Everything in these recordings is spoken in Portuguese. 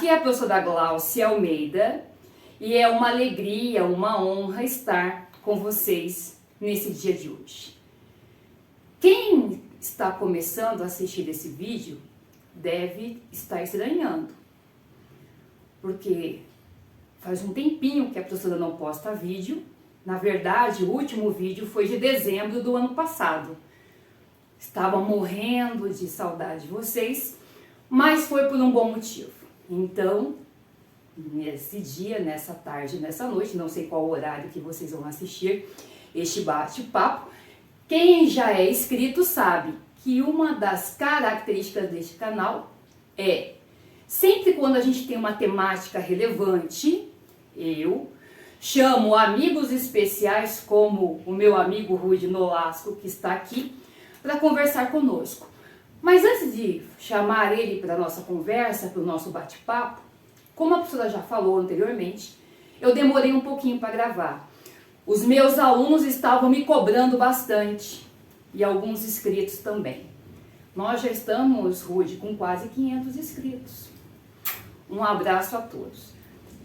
Aqui é a professora Glaucia Almeida e é uma alegria, uma honra estar com vocês nesse dia de hoje. Quem está começando a assistir esse vídeo deve estar estranhando, porque faz um tempinho que a professora não posta vídeo. Na verdade, o último vídeo foi de dezembro do ano passado. Estava morrendo de saudade de vocês, mas foi por um bom motivo. Então, nesse dia, nessa tarde, nessa noite, não sei qual horário que vocês vão assistir este bate-papo, quem já é inscrito sabe que uma das características deste canal é, sempre quando a gente tem uma temática relevante, eu chamo amigos especiais como o meu amigo Rudy Nolasco, que está aqui, para conversar conosco. Mas antes de chamar ele para a nossa conversa, para o nosso bate-papo, como a professora já falou anteriormente, eu demorei um pouquinho para gravar. Os meus alunos estavam me cobrando bastante e alguns inscritos também. Nós já estamos, Rudy, com quase 500 inscritos. Um abraço a todos.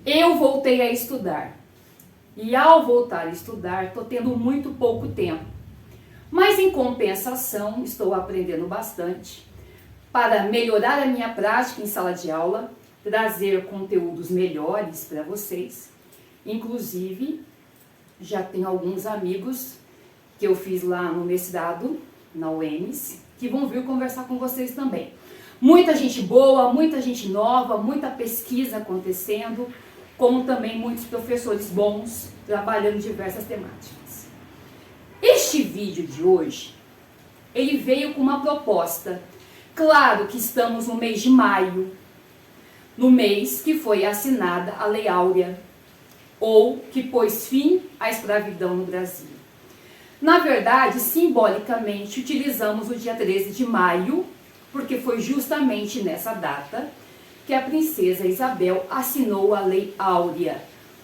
Eu voltei a estudar e ao voltar a estudar estou tendo muito pouco tempo. Mas em compensação estou aprendendo bastante para melhorar a minha prática em sala de aula, trazer conteúdos melhores para vocês. Inclusive, já tenho alguns amigos que eu fiz lá no mestrado, na UEMS, que vão vir conversar com vocês também. Muita gente boa, muita gente nova, muita pesquisa acontecendo, como também muitos professores bons trabalhando diversas temáticas. Este vídeo de hoje, ele veio com uma proposta. Claro que estamos no mês de maio, no mês que foi assinada a Lei Áurea, ou que pôs fim à escravidão no Brasil. Na verdade, simbolicamente, utilizamos o dia 13 de maio, porque foi justamente nessa data que a princesa Isabel assinou a Lei Áurea,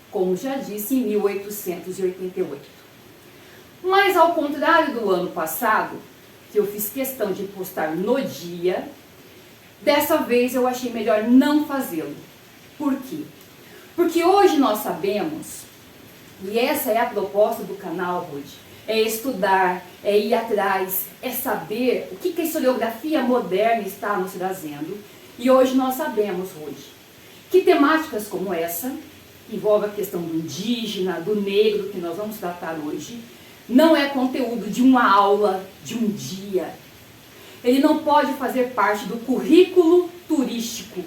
como já disse, em 1888. Mas ao contrário do ano passado, que eu fiz questão de postar no dia, dessa vez eu achei melhor não fazê-lo. Por quê? Porque hoje nós sabemos, e essa é a proposta do canal, Rudy, é estudar, é ir atrás, é saber o que a historiografia moderna está nos trazendo. E hoje nós sabemos, Rudy, que temáticas como essa, que envolve a questão do indígena, do negro, que nós vamos tratar hoje, não é conteúdo de uma aula, de um dia. Ele não pode fazer parte do currículo turístico,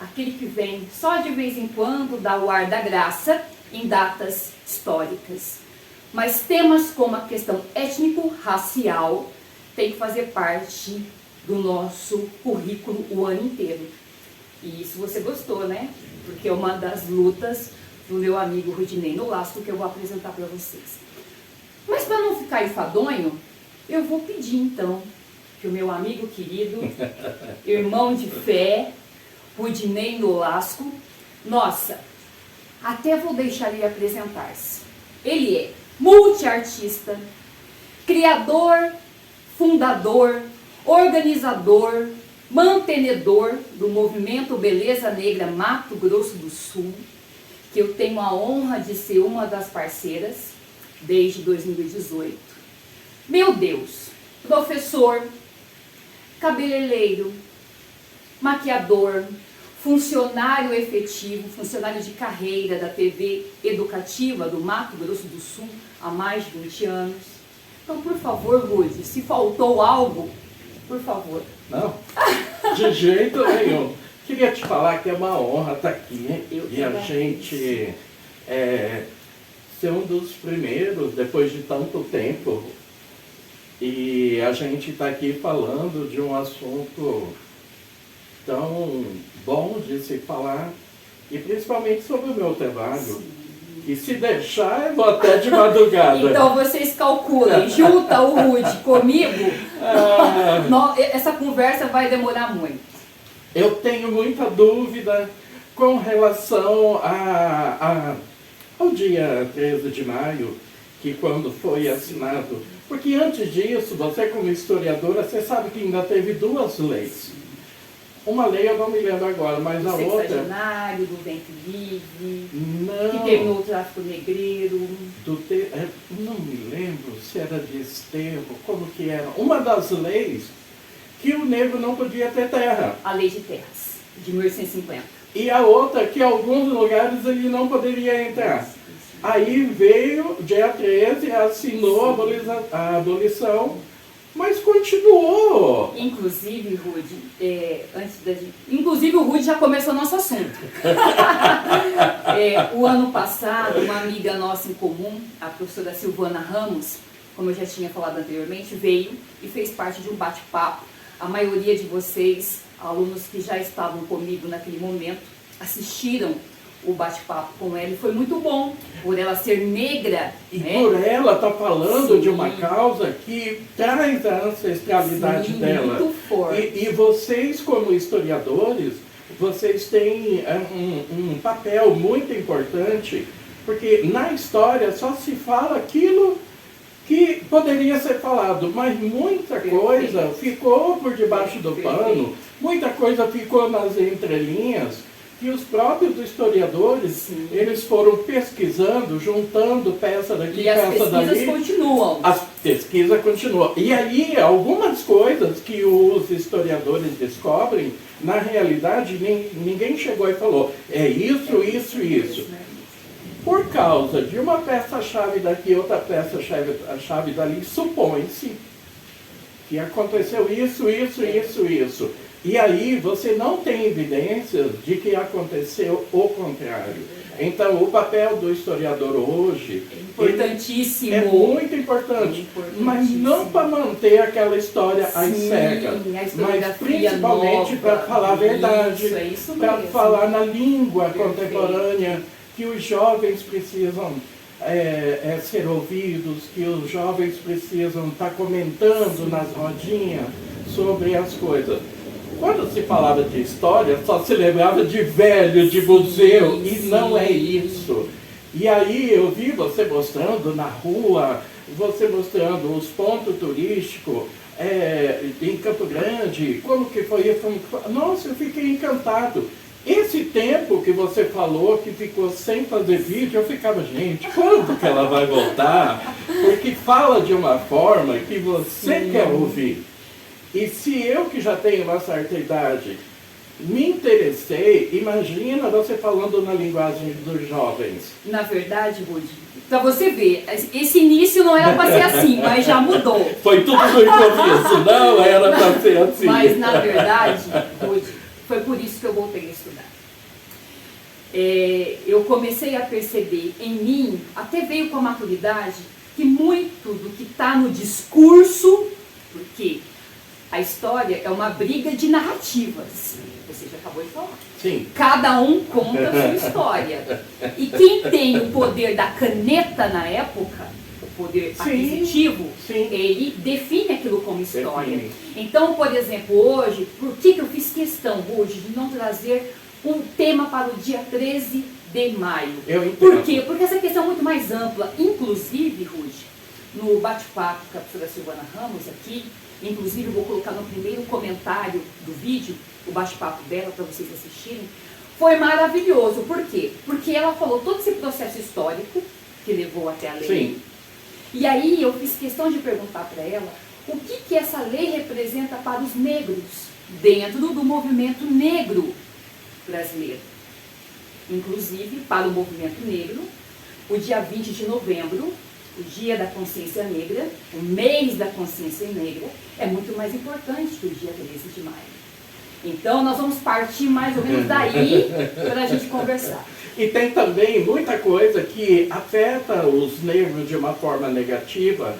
aquele que vem só de vez em quando dar o ar da graça em datas históricas. Mas temas como a questão étnico-racial tem que fazer parte do nosso currículo o ano inteiro. E isso você gostou, né? Porque é uma das lutas do meu amigo Rudinei Nolasco que eu vou apresentar para vocês. Mas para não ficar enfadonho, eu vou pedir então que o meu amigo querido, irmão de fé, Rudinei Nolasco, nossa, até vou deixar ele apresentar-se. Ele é multiartista, criador, fundador, organizador, mantenedor do movimento Beleza Negra Mato Grosso do Sul, que eu tenho a honra de ser uma das parceiras desde 2018. Meu Deus, professor, cabeleireiro, maquiador, funcionário efetivo, funcionário de carreira da TV educativa do Mato Grosso do Sul há mais de 20 anos. Então, por favor, Rudy, se faltou algo, por favor. Não, de jeito nenhum. Queria te falar que é uma honra estar aqui, hein? E a gente ser um dos primeiros, depois de tanto tempo, e a gente está aqui falando de um assunto tão bom de se falar, e principalmente sobre o meu trabalho. Sim. E se deixar, eu vou até de madrugada. Então vocês calculem, junta o Rudy comigo, essa conversa vai demorar muito. Eu tenho muita dúvida com relação ao dia 13 de maio, que quando foi assinado. Porque antes disso, você como historiadora, você sabe que ainda teve duas leis. Uma lei eu não me lembro agora, mas do a outra... sexagenário, do ventre livre, Não. que terminou o tráfico negreiro. Não me lembro se era de Estevão, como que era. Uma das leis que o negro não podia ter terra. A Lei de Terras, de 1850. E a outra que em alguns lugares ele não poderia entrar. Aí veio, dia 13, assinou a abolição, mas continuou. Inclusive, Rude, inclusive o Rude já começou nosso assunto. O ano passado, uma amiga nossa em comum, a professora Silvana Ramos, como eu já tinha falado anteriormente, veio e fez parte de um bate-papo. A maioria de vocês, alunos que já estavam comigo naquele momento, assistiram o bate-papo com ela e foi muito bom, por ela ser negra. E né? por ela estar falando Sim. de uma causa que traz a ancestralidade Sim, dela. muito forte. E vocês, como historiadores, vocês têm um papel muito importante, porque na história só se fala aquilo que poderia ser falado, mas muita coisa ficou por debaixo do pano, muita coisa ficou nas entrelinhas, que os próprios historiadores, Sim. eles foram pesquisando, juntando peça daqui, E as peça dali. pesquisas continuam. As pesquisas continuam. E aí, algumas coisas que os historiadores descobrem, na realidade, ninguém chegou e falou, é isso, isso e isso. Por causa de uma peça-chave daqui, outra peça-chave dali, supõe-se que aconteceu isso, isso, isso, isso. E aí você não tem evidências de que aconteceu o contrário. Então, o papel do historiador hoje Importantíssimo. é muito importante, mas não para manter aquela história às cegas, mas principalmente para falar a verdade, para falar na língua contemporânea, que os jovens precisam ser ouvidos, que os jovens precisam estar comentando nas rodinhas sobre as coisas. Quando se falava de história, só se lembrava de velho, de museu, e não é isso. E aí eu vi você mostrando na rua, você mostrando os pontos turísticos em Campo Grande, como que foi isso. Nossa, eu fiquei encantado. Esse tempo que você falou que ficou sem fazer vídeo, eu ficava, gente, quando que ela vai voltar? Porque fala de uma forma que você quer ouvir. E se eu, que já tenho uma certa idade, me interessei, imagina você falando na linguagem dos jovens. Na verdade, Rude, para você ver, esse início não era para ser assim, mas já mudou. Foi tudo no começo, não era para ser assim. Mas, na verdade, Rude, foi por isso que eu voltei a estudar. Eu comecei a perceber em mim, até veio com a maturidade, que muito do que está no discurso, porque a história é uma briga de narrativas. Você já acabou de falar. Sim. Cada um conta a sua história. E quem tem o poder da caneta na época, o poder aquisitivo, ele define aquilo como história. Então, por exemplo, hoje, por que eu fiz questão hoje de não trazer um tema para o dia 13 de maio? Eu entendo. Por quê? Porque essa questão é muito mais ampla. Inclusive, Rude, no bate-papo com a professora Silvana Ramos aqui, inclusive eu vou colocar no primeiro comentário do vídeo, o bate-papo dela para vocês assistirem, foi maravilhoso. Por quê? Porque ela falou todo esse processo histórico que levou até a lei. Sim. E aí eu fiz questão de perguntar para ela o que essa lei representa para os negros dentro do movimento negro brasileiro. Inclusive, para o movimento negro, o dia 20 de novembro, o Dia da Consciência Negra, o mês da Consciência Negra, é muito mais importante que o dia 13 de maio. Então, nós vamos partir mais ou menos daí para a gente conversar. E tem também muita coisa que afeta os negros de uma forma negativa.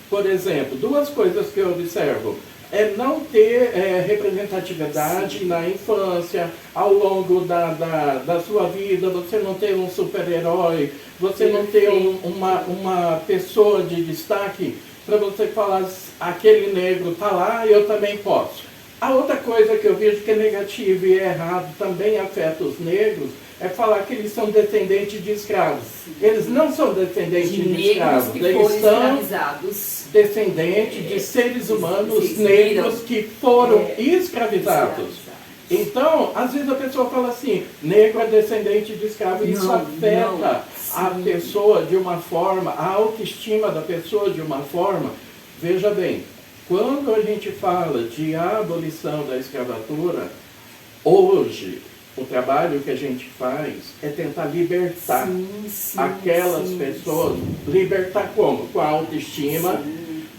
Por exemplo, duas coisas que eu observo. É não ter representatividade na infância, ao longo da sua vida, você não ter um super-herói, você não ter uma pessoa de destaque para você falar, aquele negro está lá, eu também posso. A outra coisa que eu vejo que é negativa e é errado, também afeta os negros, é falar que eles são descendentes de escravos. Eles não são descendentes de escravos, eles são descendentes de seres humanos negros que foram escravizados. Então, às vezes a pessoa fala assim, negro é descendente de escravo, isso afeta a pessoa de uma forma, a autoestima da pessoa de uma forma. Veja bem, quando a gente fala de abolição da escravatura, hoje o trabalho que a gente faz é tentar libertar aquelas pessoas. Libertar como? Com a autoestima,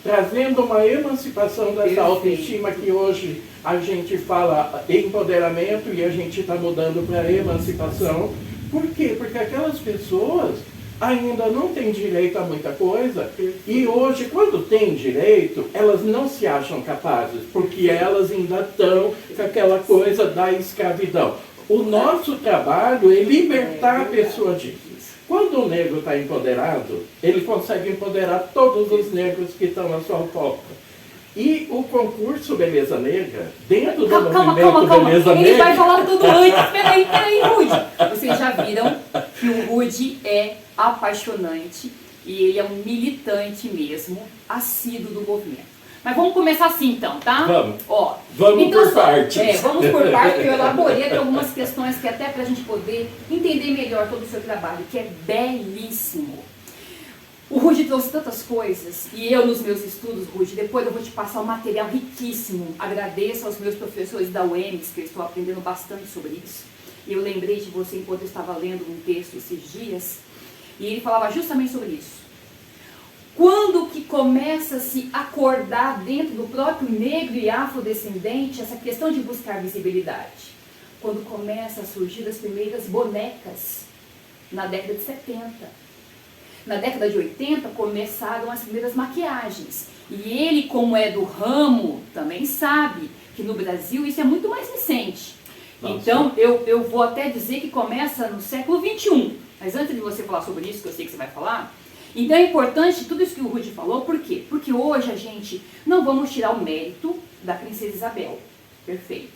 trazendo uma emancipação dessa autoestima que hoje a gente fala empoderamento e a gente está mudando para emancipação. Por quê? Porque aquelas pessoas ainda não têm direito a muita coisa e hoje, quando têm direito, elas não se acham capazes, porque elas ainda estão com aquela coisa da escravidão. O nosso trabalho é libertar a pessoa disso. Quando o negro está empoderado, ele consegue empoderar todos os negros que estão à sua volta. E o concurso Beleza Negra, dentro do movimento Beleza Negra... Ele vai falar tudo antes. Peraí, Rudy. Vocês já viram que o Rudy é apaixonante e ele é um militante mesmo, assíduo do movimento. Mas vamos começar assim então, tá? Vamos. Ó, vamos então, por partes. Vamos por partes, porque eu elaborei aqui algumas questões que até para a gente poder entender melhor todo o seu trabalho, que é belíssimo. O Rudy trouxe tantas coisas, e eu nos meus estudos, Rudy, depois eu vou te passar um material riquíssimo. Agradeço aos meus professores da UEMS, que eu estou aprendendo bastante sobre isso. E eu lembrei de você enquanto eu estava lendo um texto esses dias, e ele falava justamente sobre isso. Quando que começa a se acordar dentro do próprio negro e afrodescendente essa questão de buscar visibilidade? Quando começa a surgir as primeiras bonecas, na década de 70. Na década de 80 começaram as primeiras maquiagens. E ele, como é do ramo, também sabe que no Brasil isso é muito mais recente. Nossa. Então, eu vou até dizer que começa no século XXI. Mas antes de você falar sobre isso, que eu sei que você vai falar, então é importante tudo isso que o Rudy falou, por quê? Porque hoje a gente não vamos tirar o mérito da princesa Isabel, perfeito.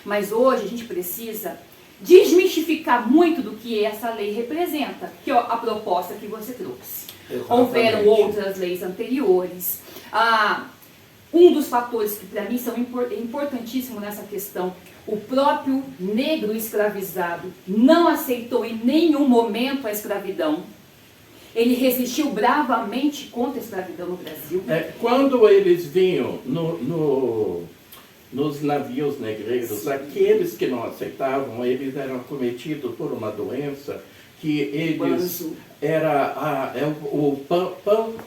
Mas hoje a gente precisa desmistificar muito do que essa lei representa, que é a proposta que você trouxe. Exatamente. Houveram outras leis anteriores. Um dos fatores que para mim são importantíssimos nessa questão, o próprio negro escravizado não aceitou em nenhum momento a escravidão. Ele resistiu bravamente contra a escravidão no Brasil. Quando eles vinham nos navios negreiros, aqueles que não aceitavam, eles eram acometidos por uma doença que eles... Banzo. Era o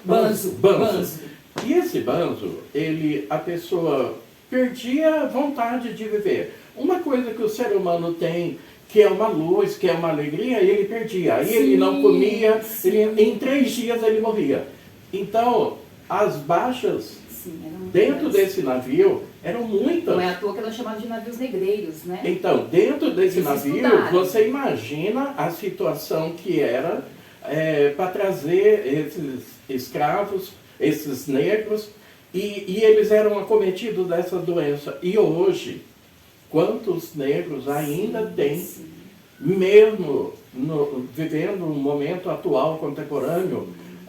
banzo. E esse banzo, a pessoa perdia a vontade de viver. Uma coisa que o ser humano tem, que é uma luz, que é uma alegria, ele perdia. Aí ele não comia, em 3 dias ele morria. Então, as baixas dentro desse navio eram muitas. Não é à toa que eram chamados de navios negreiros, né? Então, dentro desse navio, você imagina a situação que era para trazer esses escravos, esses negros, e eles eram acometidos dessa doença. E hoje, quantos negros ainda têm, mesmo vivendo um momento atual, contemporâneo,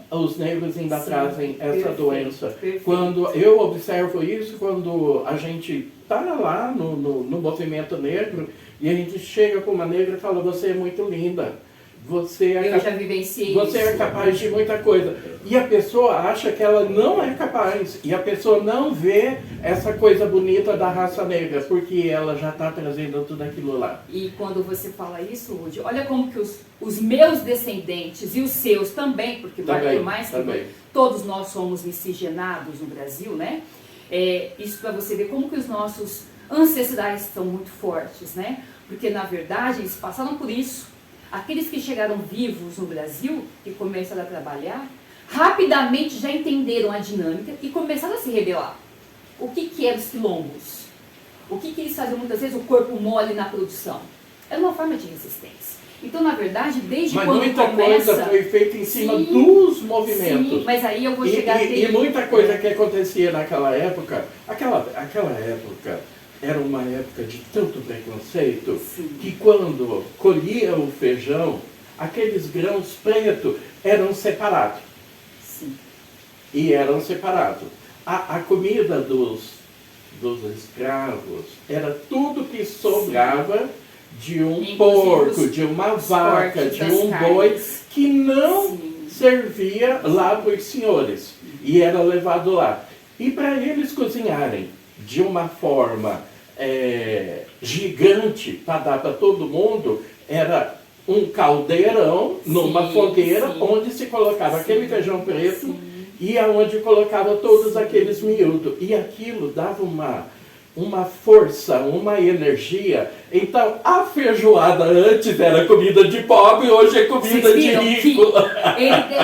os negros ainda trazem essa doença. Perfeito. Quando eu observo isso, quando a gente está lá no movimento negro, e a gente chega com uma negra e fala, você é muito linda. Eu já vivenciei você isso. É capaz de muita coisa. E a pessoa acha que ela não é capaz. E a pessoa não vê essa coisa bonita da raça negra, porque ela já está trazendo tudo aquilo lá. E quando você fala isso, Rudy, olha como que os meus descendentes e os seus também, porque por mais que todos nós somos miscigenados no Brasil, né? Isso para você ver como que os nossos ancestrais são muito fortes, né? Porque na verdade eles passaram por isso. Aqueles que chegaram vivos no Brasil e começaram a trabalhar, rapidamente já entenderam a dinâmica e começaram a se rebelar. O que eram os quilombos? O que eles faziam muitas vezes? O corpo mole na produção. Era uma forma de resistência. Então, na verdade, desde quando começa... Mas muita coisa foi feita em cima dos movimentos. Sim, mas aí eu vou chegar... E muita coisa que acontecia naquela época, aquela época... Era uma época de tanto preconceito, que quando colhia o feijão, aqueles grãos pretos eram separados. Sim. E eram separados. A comida dos escravos era tudo que sobrava de um Inclusive porco, de uma vaca, cortes de das um boi, carnes. que não Sim. servia lá para os senhores e era levado lá. E para eles cozinharem de uma forma gigante para dar para todo mundo, era um caldeirão numa fogueira, sim. onde se colocava Sim, aquele feijão preto sim. e aonde colocava todos Sim. aqueles miúdos. E aquilo dava uma força, uma energia. Então, a feijoada antes era comida de pobre, hoje é comida Vocês de viram rico.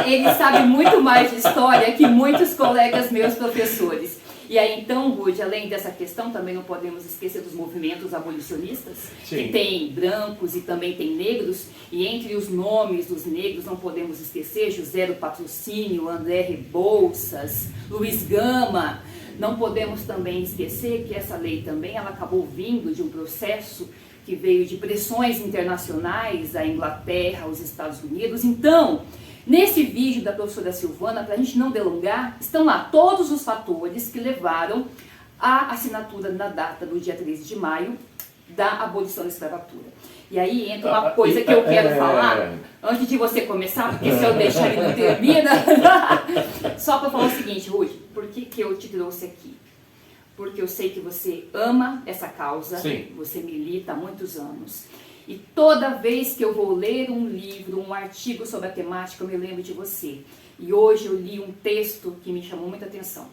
que ele sabe muito mais de história que muitos colegas meus professores. E aí então, Rude, além dessa questão, também não podemos esquecer dos movimentos abolicionistas, Sim. que tem brancos e também tem negros, e entre os nomes dos negros não podemos esquecer José do Patrocínio, André Rebouças, Luiz Gama. Não podemos também esquecer que essa lei também ela acabou vindo de um processo que veio de pressões internacionais, a Inglaterra, os Estados Unidos. Então, nesse vídeo da professora Silvana, para a gente não delongar, estão lá todos os fatores que levaram à assinatura na data do dia 13 de maio da abolição da escravatura. E aí entra uma coisa que eu quero falar, antes de você começar, porque se eu deixar ele não termina. Só para falar o seguinte, Ruth, por que eu te trouxe aqui? Porque eu sei que você ama essa causa, Sim. Você milita há muitos anos. E toda vez que eu vou ler um livro, um artigo sobre a temática, eu me lembro de você. E hoje eu li um texto que me chamou muita atenção.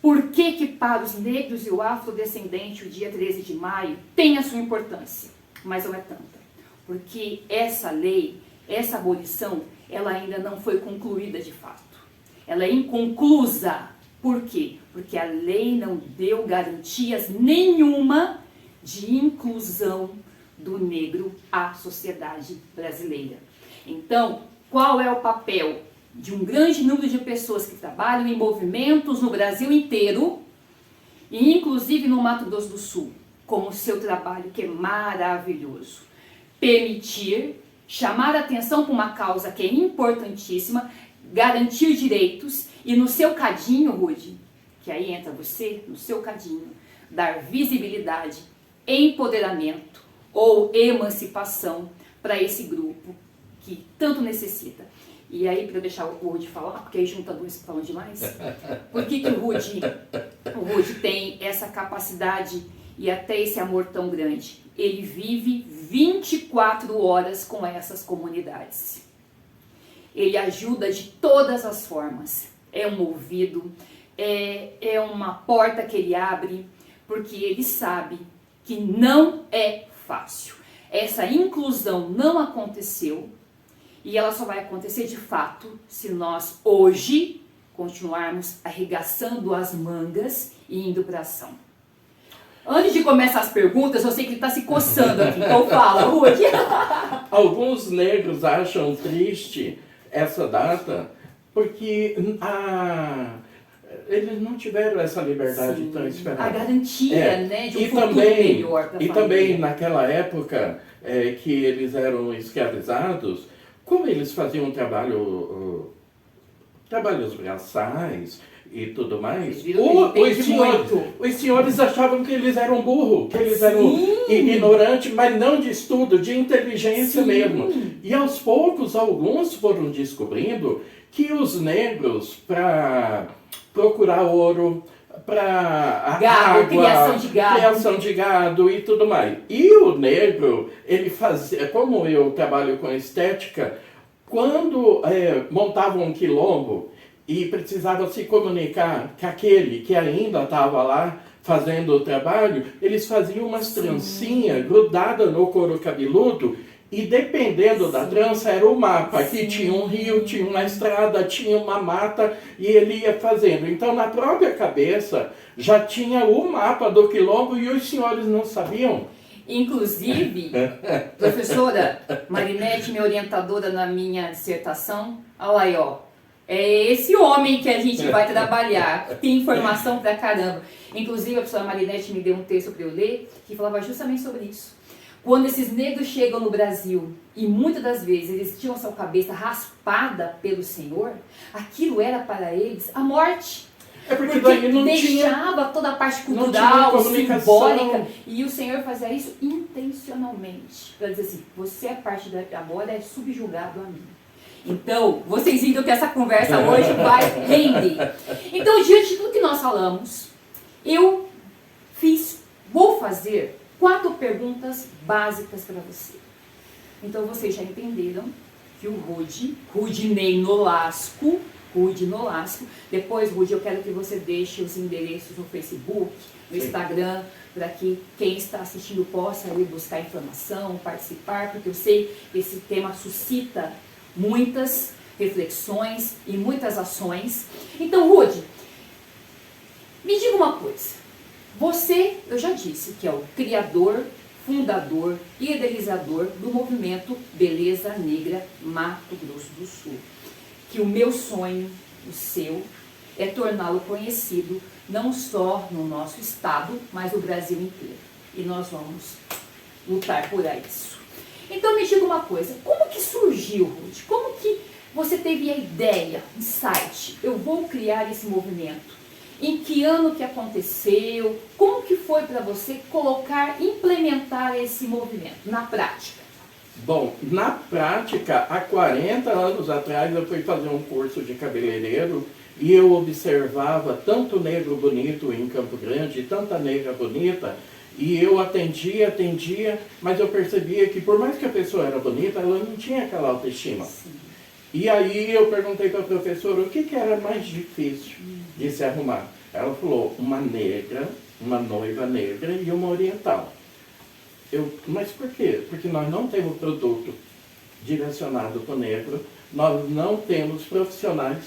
Por que para os negros e o afrodescendente o dia 13 de maio tem a sua importância, mas não é tanta? Porque essa lei, essa abolição, ela ainda não foi concluída de fato. Ela é inconclusa. Por quê? Porque a lei não deu garantias nenhuma de inclusão do negro à sociedade brasileira. Então, qual é o papel de um grande número de pessoas que trabalham em movimentos no Brasil inteiro, e inclusive no Mato Grosso do Sul, como o seu trabalho, que é maravilhoso? Permitir, chamar a atenção para uma causa que é importantíssima, garantir direitos e no seu cadinho, Rude, que aí entra você, no seu cadinho, dar visibilidade, empoderamento ou emancipação para esse grupo que tanto necessita. E aí, para eu deixar o Rude falar, porque aí junta dois falando demais, por que o Rude tem essa capacidade e até esse amor tão grande? Ele vive 24 horas com essas comunidades. Ele ajuda de todas as formas. É um ouvido, é uma porta que ele abre, porque ele sabe que não é fácil. Essa inclusão não aconteceu e ela só vai acontecer de fato se nós hoje continuarmos arregaçando as mangas e indo para ação. Antes de começar as perguntas, eu sei que ele está se coçando aqui, então fala, Rude. Alguns negros acham triste essa data porque eles não tiveram essa liberdade Sim, tão esperada. a garantia, né, de um futuro também, melhor para a E família. também naquela época que eles eram escravizados, como eles faziam trabalhos braçais e tudo mais, os senhores achavam que eles eram burros, que eles eram ignorantes, mas não de estudo, de inteligência mesmo. E aos poucos, alguns foram descobrindo que os negros, para procurar ouro, para criação de gado e tudo mais. E o negro, ele fazia, como eu trabalho com estética, quando montavam um quilombo e precisava se comunicar com aquele que ainda estava lá fazendo o trabalho, eles faziam umas trancinhas grudadas no couro cabeludo e dependendo da trança era o mapa. Aqui tinha um rio, tinha uma estrada, tinha uma mata e ele ia fazendo. Então na própria cabeça já tinha o mapa do quilombo e os senhores não sabiam. Inclusive, professora Marinete, minha orientadora na minha dissertação, olha aí, ó, é esse homem que a gente vai trabalhar, tem informação pra caramba. Inclusive, a professora Marinete me deu um texto para eu ler, que falava justamente sobre isso. Quando esses negros chegam no Brasil, e muitas das vezes eles tinham sua cabeça raspada pelo Senhor, aquilo era para eles a morte. É porque daí não deixava toda a parte cultural, simbólica, e o Senhor fazia isso intencionalmente, para dizer assim, você é parte da boda, é subjugado a mim. Então, vocês viram que essa conversa hoje vai render. Então, diante de tudo que nós falamos, eu vou fazer 4 perguntas básicas para você. Então, vocês já entenderam que o Rudinei Nolasco, depois, Rude, eu quero que você deixe os endereços no Facebook, no Instagram, para que quem está assistindo possa ir buscar informação, participar, porque eu sei que esse tema suscita muitas reflexões e muitas ações. Então, Rude, me diga uma coisa. Você, eu já disse, que é o criador, fundador e idealizador do movimento Beleza Negra Mato Grosso do Sul. Que o meu sonho, o seu, é torná-lo conhecido não só no nosso estado, mas no Brasil inteiro. E nós vamos lutar por isso. Então me diga uma coisa, como que surgiu, Ruth? Como que você teve a ideia, insight, eu vou criar esse movimento? Em que ano que aconteceu? Como que foi para você implementar esse movimento na prática? Bom, na prática, há 40 anos atrás eu fui fazer um curso de cabeleireiro e eu observava tanto negro bonito em Campo Grande, tanta negra bonita, e eu atendia, mas eu percebia que por mais que a pessoa era bonita, ela não tinha aquela autoestima. Sim. E aí eu perguntei para a professora o que era mais difícil de se arrumar. Ela falou, uma noiva negra e uma oriental. Mas por quê? Porque nós não temos produto direcionado para o negro, nós não temos profissionais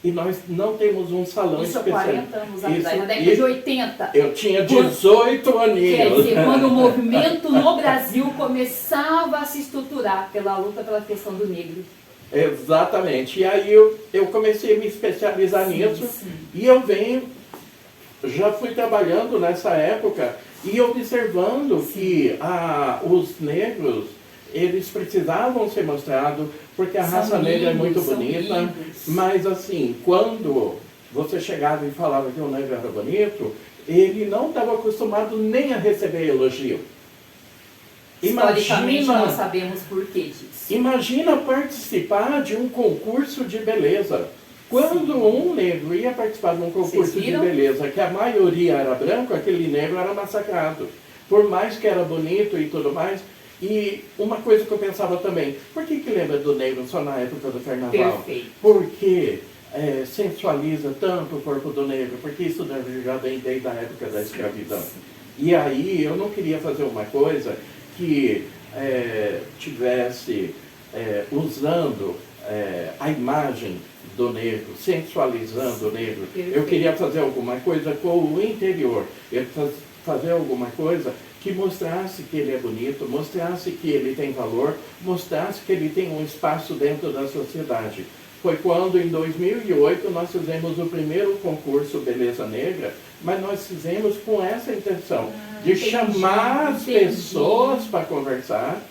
e nós não temos um salão especial. Isso há 40 anos atrás, na década de 80. Eu tinha 18 aninhos. Quer dizer, quando o movimento no Brasil começava a se estruturar pela luta pela questão do negro. Exatamente. E aí eu comecei a me especializar nisso. Sim. E eu já fui trabalhando nessa época e observando que os negros, eles precisavam ser mostrados, porque a raça negra é muito bonita, mas assim, quando você chegava e falava que o negro era bonito, ele não estava acostumado nem a receber elogio. Historicamente nós sabemos por que disso. Imagina participar de um concurso de beleza. Quando um negro ia participar de um concurso de beleza, que a maioria era branco, aquele negro era massacrado. Por mais que era bonito e tudo mais. E uma coisa que eu pensava também, por que lembra do negro só na época do carnaval? Perfeito. Porque sensualiza tanto o corpo do negro, porque isso já vem desde a época da escravidão. E aí eu não queria fazer uma coisa que tivesse usando a imagem do negro, sensualizando o negro. Perfeito. Eu queria fazer alguma coisa com o interior, fazer alguma coisa que mostrasse que ele é bonito, mostrasse que ele tem valor, mostrasse que ele tem um espaço dentro da sociedade. Foi quando, em 2008, nós fizemos o primeiro concurso Beleza Negra, mas nós fizemos com essa intenção de chamar as pessoas para conversar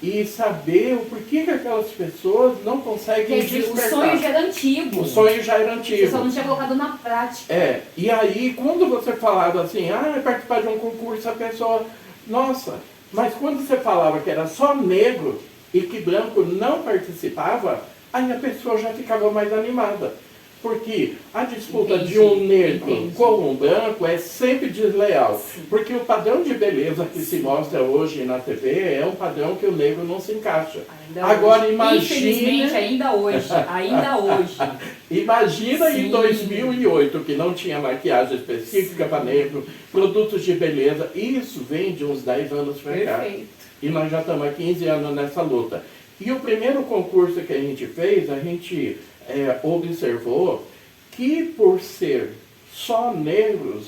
e saber o porquê que aquelas pessoas não conseguem despertar. O sonho já era antigo. O sonho já era antigo. Você só não tinha colocado na prática. E aí, quando você falava assim, participar de um concurso, a pessoa, nossa, mas quando você falava que era só negro e que branco não participava, aí a pessoa já ficava mais animada. Porque a disputa de um negro com um branco é sempre desleal. Sim. Porque o padrão de beleza que se mostra hoje na TV é um padrão que o negro não se encaixa. Agora imagine... Infelizmente, ainda hoje. Imagina em 2008, que não tinha maquiagem específica para negro, produtos de beleza. Isso vem de uns 10 anos para cá. E nós já estamos há 15 anos nessa luta. E o primeiro concurso que a gente fez, a gente observou que por ser só negros,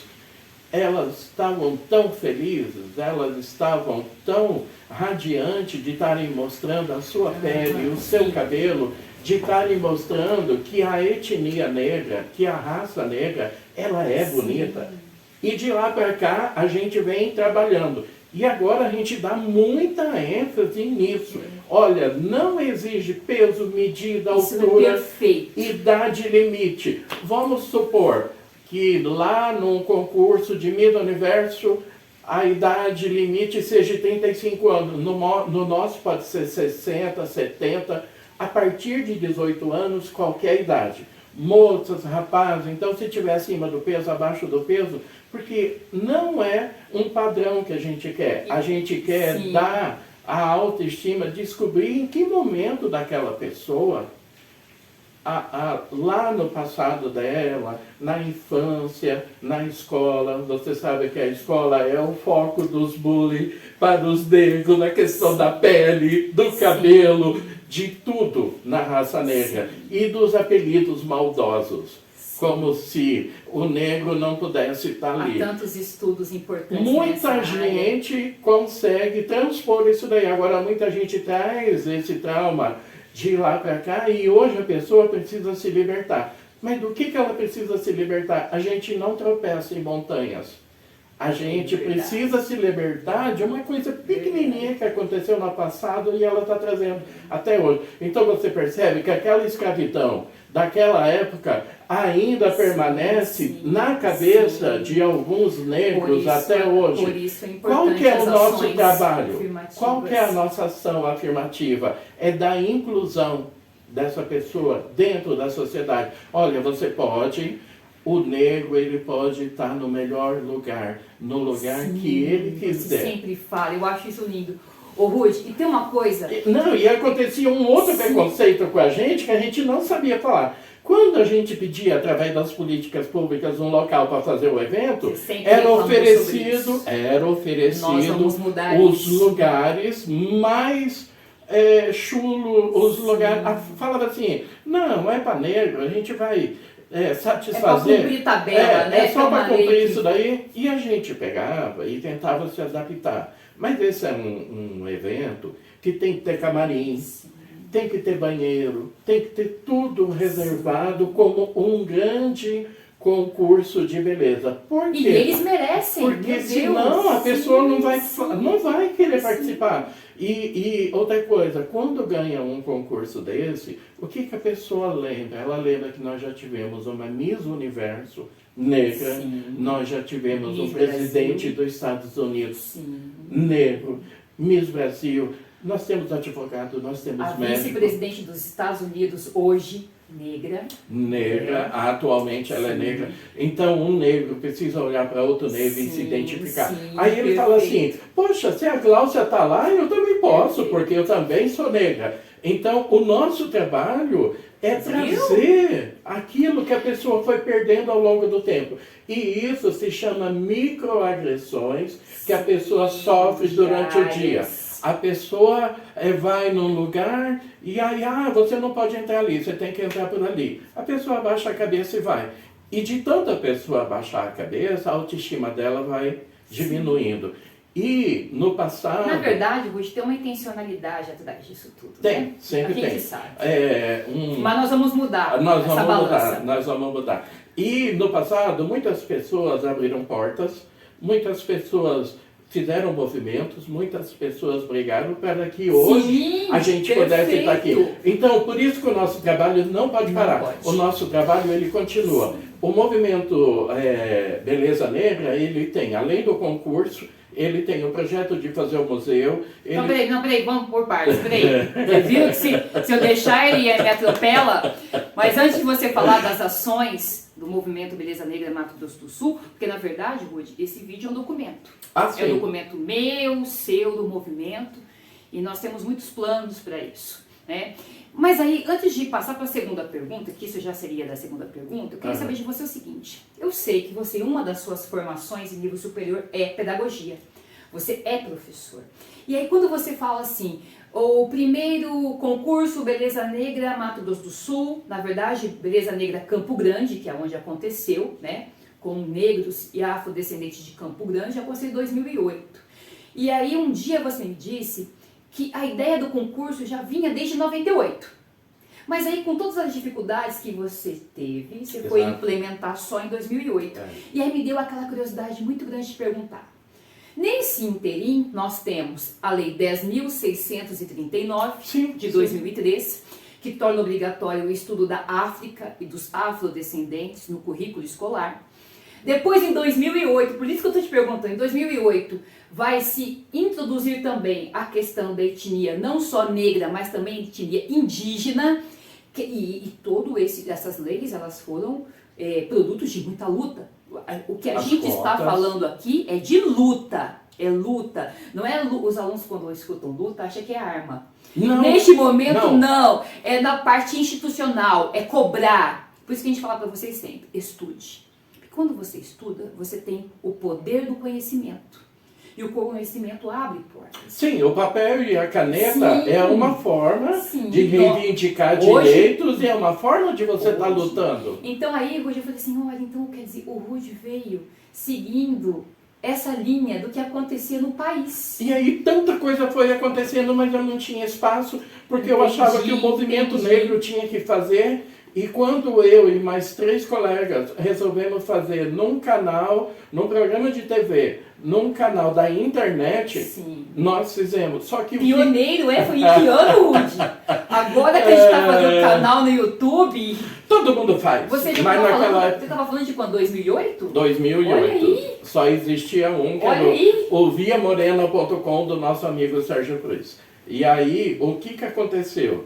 elas estavam tão felizes, elas estavam tão radiantes de estarem mostrando a sua pele, o seu cabelo, de estarem mostrando que a etnia negra, que a raça negra, ela é bonita. E de lá para cá a gente vem trabalhando. E agora a gente dá muita ênfase nisso. Olha, não exige peso, medida, altura, idade limite. Vamos supor que lá num concurso de Miss Universo a idade limite seja 35 anos. No nosso pode ser 60, 70, a partir de 18 anos, qualquer idade. Moças, rapazes, então se tiver acima do peso, abaixo do peso, porque não é um padrão que a gente quer. A gente quer dar a autoestima, descobrir em que momento daquela pessoa, lá no passado dela, na infância, na escola. Você sabe que a escola é o foco dos bullying para os negros, na questão da pele, do cabelo, de tudo na raça negra. E dos apelidos maldosos. Como se o negro não pudesse estar ali. Há tantos estudos importantes. Muita gente consegue transpor isso daí. Agora, muita gente traz esse trauma de lá para cá e hoje a pessoa precisa se libertar. Mas do que ela precisa se libertar? A gente não tropeça em montanhas. A gente precisa se libertar de uma coisa pequenininha que aconteceu no passado e ela está trazendo até hoje. Então você percebe que aquela escravidão daquela época ainda permanece na cabeça de alguns negros até hoje. Por isso é importante. Qual que é o nosso trabalho? Qual que é a nossa ação afirmativa? É da inclusão dessa pessoa dentro da sociedade. Olha, você pode... O negro, ele pode estar no melhor lugar, no lugar que ele quiser. Você sempre fala, eu acho isso lindo. Ô Ruth, e tem uma coisa... Não, e acontecia um outro preconceito com a gente que a gente não sabia falar. Quando a gente pedia, através das políticas públicas, um local para fazer o evento, era oferecido os lugares mais... chulo, os lugares... Falava assim, não é para negro, a gente vai... satisfazer. É para cumprir tabela, né? É só para cumprir isso daí. E a gente pegava e tentava se adaptar. Mas esse é um evento que tem que ter camarim, tem que ter banheiro, tem que ter tudo reservado como um grande concurso de beleza. Por quê? E eles merecem. Porque senão a pessoa não vai querer participar. E outra coisa, quando ganha um concurso desse, o que a pessoa lembra? Ela lembra que nós já tivemos uma Miss Universo negra, nós já tivemos um presidente dos Estados Unidos negro, Miss Brasil, nós temos advogado, nós temos médico. A vice-presidente dos Estados Unidos hoje, negra, atualmente ela é negra. Então um negro precisa olhar para outro negro e se identificar. Aí ele fala assim, poxa, se a Gláucia está lá, eu também posso, porque eu também sou negra. Então o nosso trabalho é trazer aquilo que a pessoa foi perdendo ao longo do tempo. E isso se chama microagressões que a pessoa sofre durante o dia. A pessoa vai num lugar e aí, você não pode entrar ali, você tem que entrar por ali. A pessoa abaixa a cabeça e vai. E de tanta pessoa abaixar a cabeça, a autoestima dela vai diminuindo. E no passado... Na verdade, Ruth, tem uma intencionalidade atrás disso tudo, tem, né? sempre tem. A gente sabe. Mas nós vamos mudar essa balança. Nós vamos mudar. E no passado, muitas pessoas abriram portas, muitas pessoas fizeram movimentos, muitas pessoas brigaram para que hoje a gente pudesse estar aqui. Então, por isso que o nosso trabalho não pode parar. O nosso trabalho, ele continua. O movimento Beleza Negra, ele tem, além do concurso, ele tem o projeto de fazer o museu. Não, peraí, vamos por partes, peraí. Você viu que se eu deixar ele me atropela? Mas antes de você falar das ações do movimento Beleza Negra Mato Grosso do Sul, porque na verdade, Ruth, esse vídeo é um documento. É um documento meu, seu, do movimento, e nós temos muitos planos para isso, né? Mas aí, antes de passar para a segunda pergunta, que isso já seria da segunda pergunta, eu queria saber de você o seguinte. Eu sei que você, uma das suas formações em nível superior é pedagogia. Você é professor. E aí, quando você fala assim, o primeiro concurso Beleza Negra Mato Grosso do Sul, na verdade, Beleza Negra Campo Grande, que é onde aconteceu, né? Com negros e afrodescendentes de Campo Grande, aconteceu em 2008. E aí, um dia você me disse que a ideia do concurso já vinha desde 98. Mas aí, com todas as dificuldades que você teve, você foi implementar só em 2008. E aí me deu aquela curiosidade muito grande de perguntar. Nesse interim, nós temos a Lei 10.639, de 2003, que torna obrigatório o estudo da África e dos afrodescendentes no currículo escolar. Depois, em 2008, por isso que eu estou te perguntando, em 2008 vai se introduzir também a questão da etnia, não só negra, mas também etnia indígena, e todas essas leis, elas foram produtos de muita luta. O que a gente está falando aqui é de luta, é luta. Não é os alunos, quando escutam luta, acham que é arma. Não, neste momento, não. É na parte institucional, é cobrar. Por isso que a gente fala para vocês sempre, estude. Porque quando você estuda, você tem o poder do conhecimento. E o conhecimento abre portas. Sim, o papel e a caneta é uma forma de reivindicar direitos e é uma forma de você estar lutando. Então aí, Rude, eu falei assim, olha, então quer dizer, o Rude veio seguindo essa linha do que acontecia no país. E aí tanta coisa foi acontecendo, mas eu não tinha espaço, porque eu achava que o movimento negro tinha que fazer. E quando eu e mais 3 colegas resolvemos fazer num canal, num programa de TV, num canal da internet, nós fizemos. Só que pioneiro, foi em que ano, Rude? Agora que a gente está fazendo canal no YouTube... Todo mundo faz. Você estava falando de quando? 2008? 2008. Só existia um, que era o viamorena.com do nosso amigo Sérgio Cruz. E aí, o que aconteceu?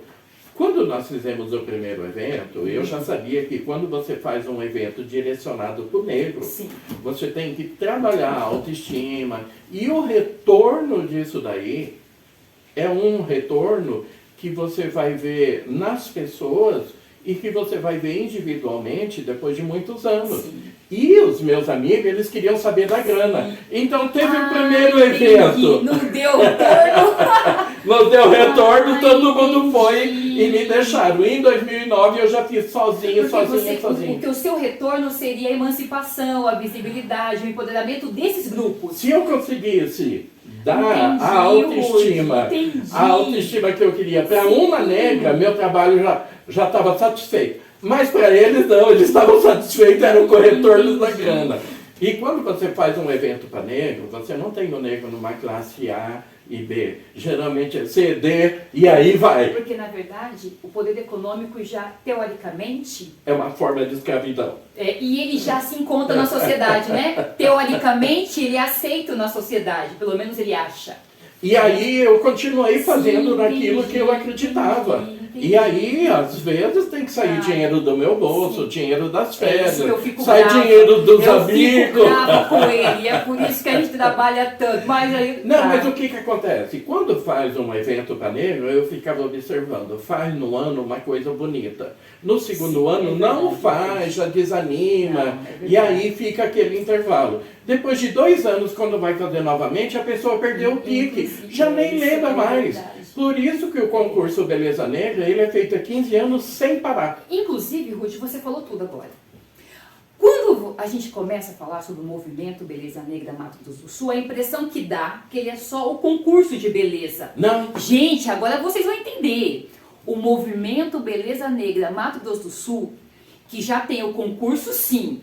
Quando nós fizemos o primeiro evento, eu já sabia que quando você faz um evento direcionado para o negro, você tem que trabalhar a autoestima. E o retorno disso daí é um retorno que você vai ver nas pessoas e que você vai ver individualmente depois de muitos anos. E os meus amigos, eles queriam saber da grana. Então teve o primeiro evento. Não deu retorno. Não deu retorno, todo mundo foi e me deixaram. Em 2009 eu já fiz sozinho. Porque o seu retorno seria a emancipação, a visibilidade, o empoderamento desses grupos. Se eu conseguisse dar a autoestima que eu queria para uma negra, meu trabalho já estava satisfeito. Mas para eles não, eles estavam satisfeitos, eram corretores da grana. E quando você faz um evento para negro, você não tem o negro numa classe A e B. Geralmente é C, D e aí vai. Porque, na verdade, o poder econômico já, teoricamente... é uma forma de escravidão. E ele já se encontra na sociedade, né? Teoricamente, ele é aceito na sociedade, pelo menos ele acha. E aí eu continuei fazendo naquilo que eu acreditava. E aí, às vezes, tem que sair dinheiro do meu bolso, dinheiro das férias, sai dinheiro dos amigos. Eu fico brava com ele, é por isso que a gente trabalha tanto. Mas aí, mas o que acontece? Quando faz um evento para negro, eu ficava observando, faz no ano uma coisa bonita. No segundo ano não faz, já desanima, e aí fica aquele intervalo. Depois de 2 anos, quando vai fazer novamente, a pessoa perdeu o pique, já nem lembra mais. Por isso que o concurso Beleza Negra, ele é feito há 15 anos sem parar. Inclusive, Ruth, você falou tudo agora. Quando a gente começa a falar sobre o movimento Beleza Negra Mato Grosso do Sul, a impressão que dá que ele é só o concurso de beleza. Não. Gente, agora vocês vão entender. O movimento Beleza Negra Mato Grosso do Sul, que já tem o concurso sim,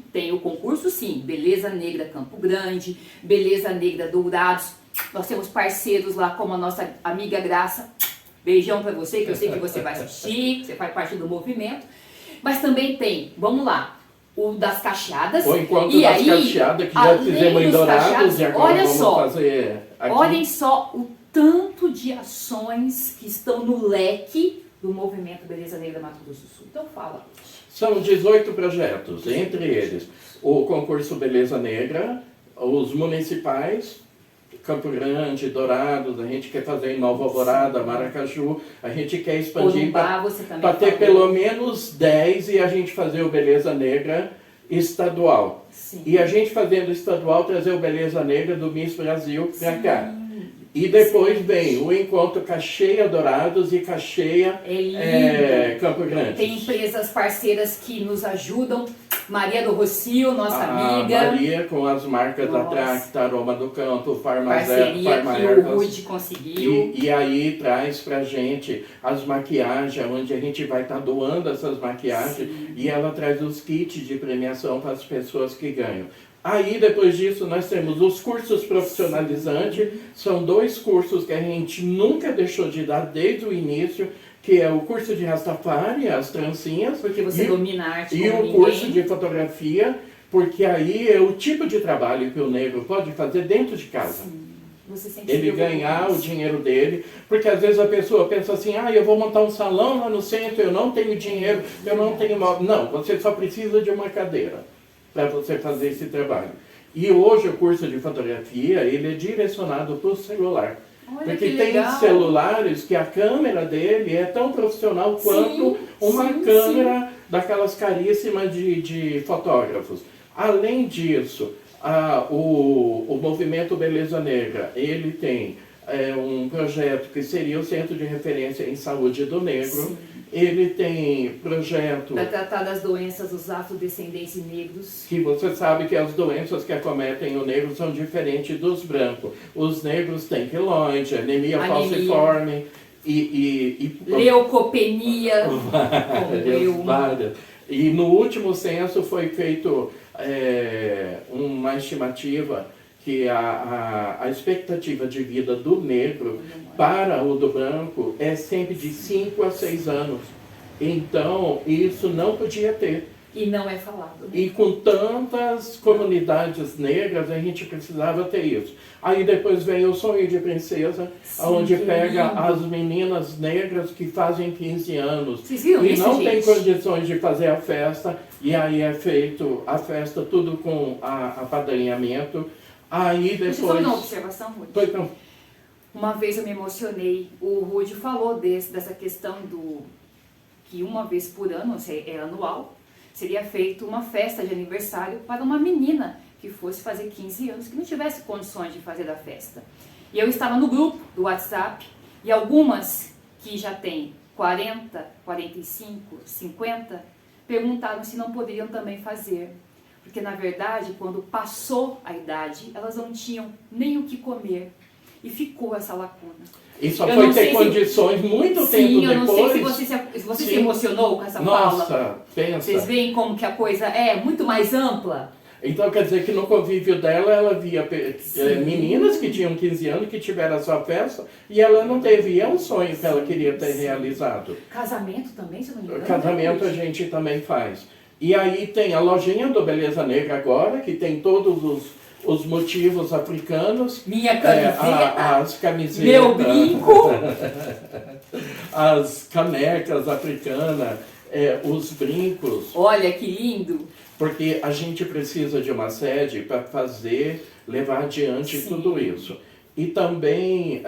Beleza Negra Campo Grande, Beleza Negra Dourados. Nós temos parceiros lá, como a nossa amiga Graça. Beijão pra você, que eu sei que você vai assistir, você faz parte do movimento. Mas também tem, vamos lá, o das Cacheadas. O encontro das Cacheadas, que já fizemos em Dourados e agora vamos fazer aqui. Olhem só o tanto de ações que estão no leque do movimento Beleza Negra Mato Grosso do Sul. Então fala. São 18 projetos, entre eles o concurso Beleza Negra, os municipais, Campo Grande, Dourados, a gente quer fazer em Nova Alvorada, Maracaju, a gente quer expandir para ter pelo menos 10 e a gente fazer o Beleza Negra estadual. Sim. E a gente fazendo estadual, trazer o Beleza Negra do Miss Brasil para cá. E depois vem o encontro Cacheia Dourados e Cacheia Campo Grande. Tem empresas parceiras que nos ajudam. Maria do Rocio, nossa amiga. Maria com as marcas da Tracta, Aroma do Campo, Parceria que o Rude conseguiu. E aí traz pra gente as maquiagens, onde a gente vai estar doando essas maquiagens. E ela traz os kits de premiação para as pessoas que ganham. Aí, depois disso, nós temos os cursos profissionalizantes. São 2 cursos que a gente nunca deixou de dar desde o início, que é o curso de Rastafari, as trancinhas. Porque você domina a arte e como o ninguém. curso de fotografia, porque aí é o tipo de trabalho que o negro pode fazer dentro de casa. Sim. Você sempre Ele ganhar o dinheiro dele, porque às vezes a pessoa pensa assim, eu vou montar um salão lá no centro, eu não tenho dinheiro, eu não tenho móvel. Não, você só precisa de uma cadeira para você fazer esse trabalho. E hoje o curso de fotografia, ele é direcionado para o celular. Olha, porque que tem legal. celulares que a câmera dele é tão profissional quanto uma câmera daquelas caríssimas de fotógrafos. Além disso, o movimento Beleza Negra, ele tem um projeto que seria o Centro de Referência em Saúde do Negro. Sim. Ele tem projeto... Para tratar das doenças dos afrodescendentes e negros. Que você sabe que as doenças que acometem o negro são diferentes dos brancos. Os negros têm queloide, anemia falciforme leucopenia, várias. E no último censo foi feito uma estimativa que a expectativa de vida do negro para o do branco é sempre de 5 a 6 anos. Então, isso não podia ter. E não é falado. Né? E com tantas comunidades negras, a gente precisava ter isso. Aí depois vem o Sonho de Princesa, onde pega as meninas negras que fazem 15 anos. Vocês viram e isso, não gente? tem condições de fazer a festa, e aí é feito a festa tudo com apadrinhamento. Aí depois... Deixa eu fazer uma observação, Rudy. Pois não. Uma vez eu me emocionei, o Rudy falou dessa questão do que uma vez por ano, é anual, seria feita uma festa de aniversário para uma menina que fosse fazer 15 anos, que não tivesse condições de fazer a festa. E eu estava no grupo do WhatsApp, e algumas que já têm 40, 45, 50, perguntaram se não poderiam também fazer. Porque, na verdade, quando passou a idade, elas não tinham nem o que comer. E ficou essa lacuna. E só foi ter condições muito tempo depois. Sim, eu não sei se você se emocionou com essa fala. Nossa, pensa. Vocês veem como que a coisa é muito mais ampla? Então quer dizer que no convívio dela, ela via meninas que tinham 15 anos que tiveram a sua festa e ela não teve. E é um sonho que ela queria ter realizado. Casamento também, se não me engano. Casamento a gente também faz. E aí tem a lojinha do Beleza Negra agora, que tem todos os motivos africanos. Minha camiseta. As camisetas. Meu brinco. As canecas africanas, os brincos. Olha que lindo. Porque a gente precisa de uma sede para levar adiante tudo isso. E também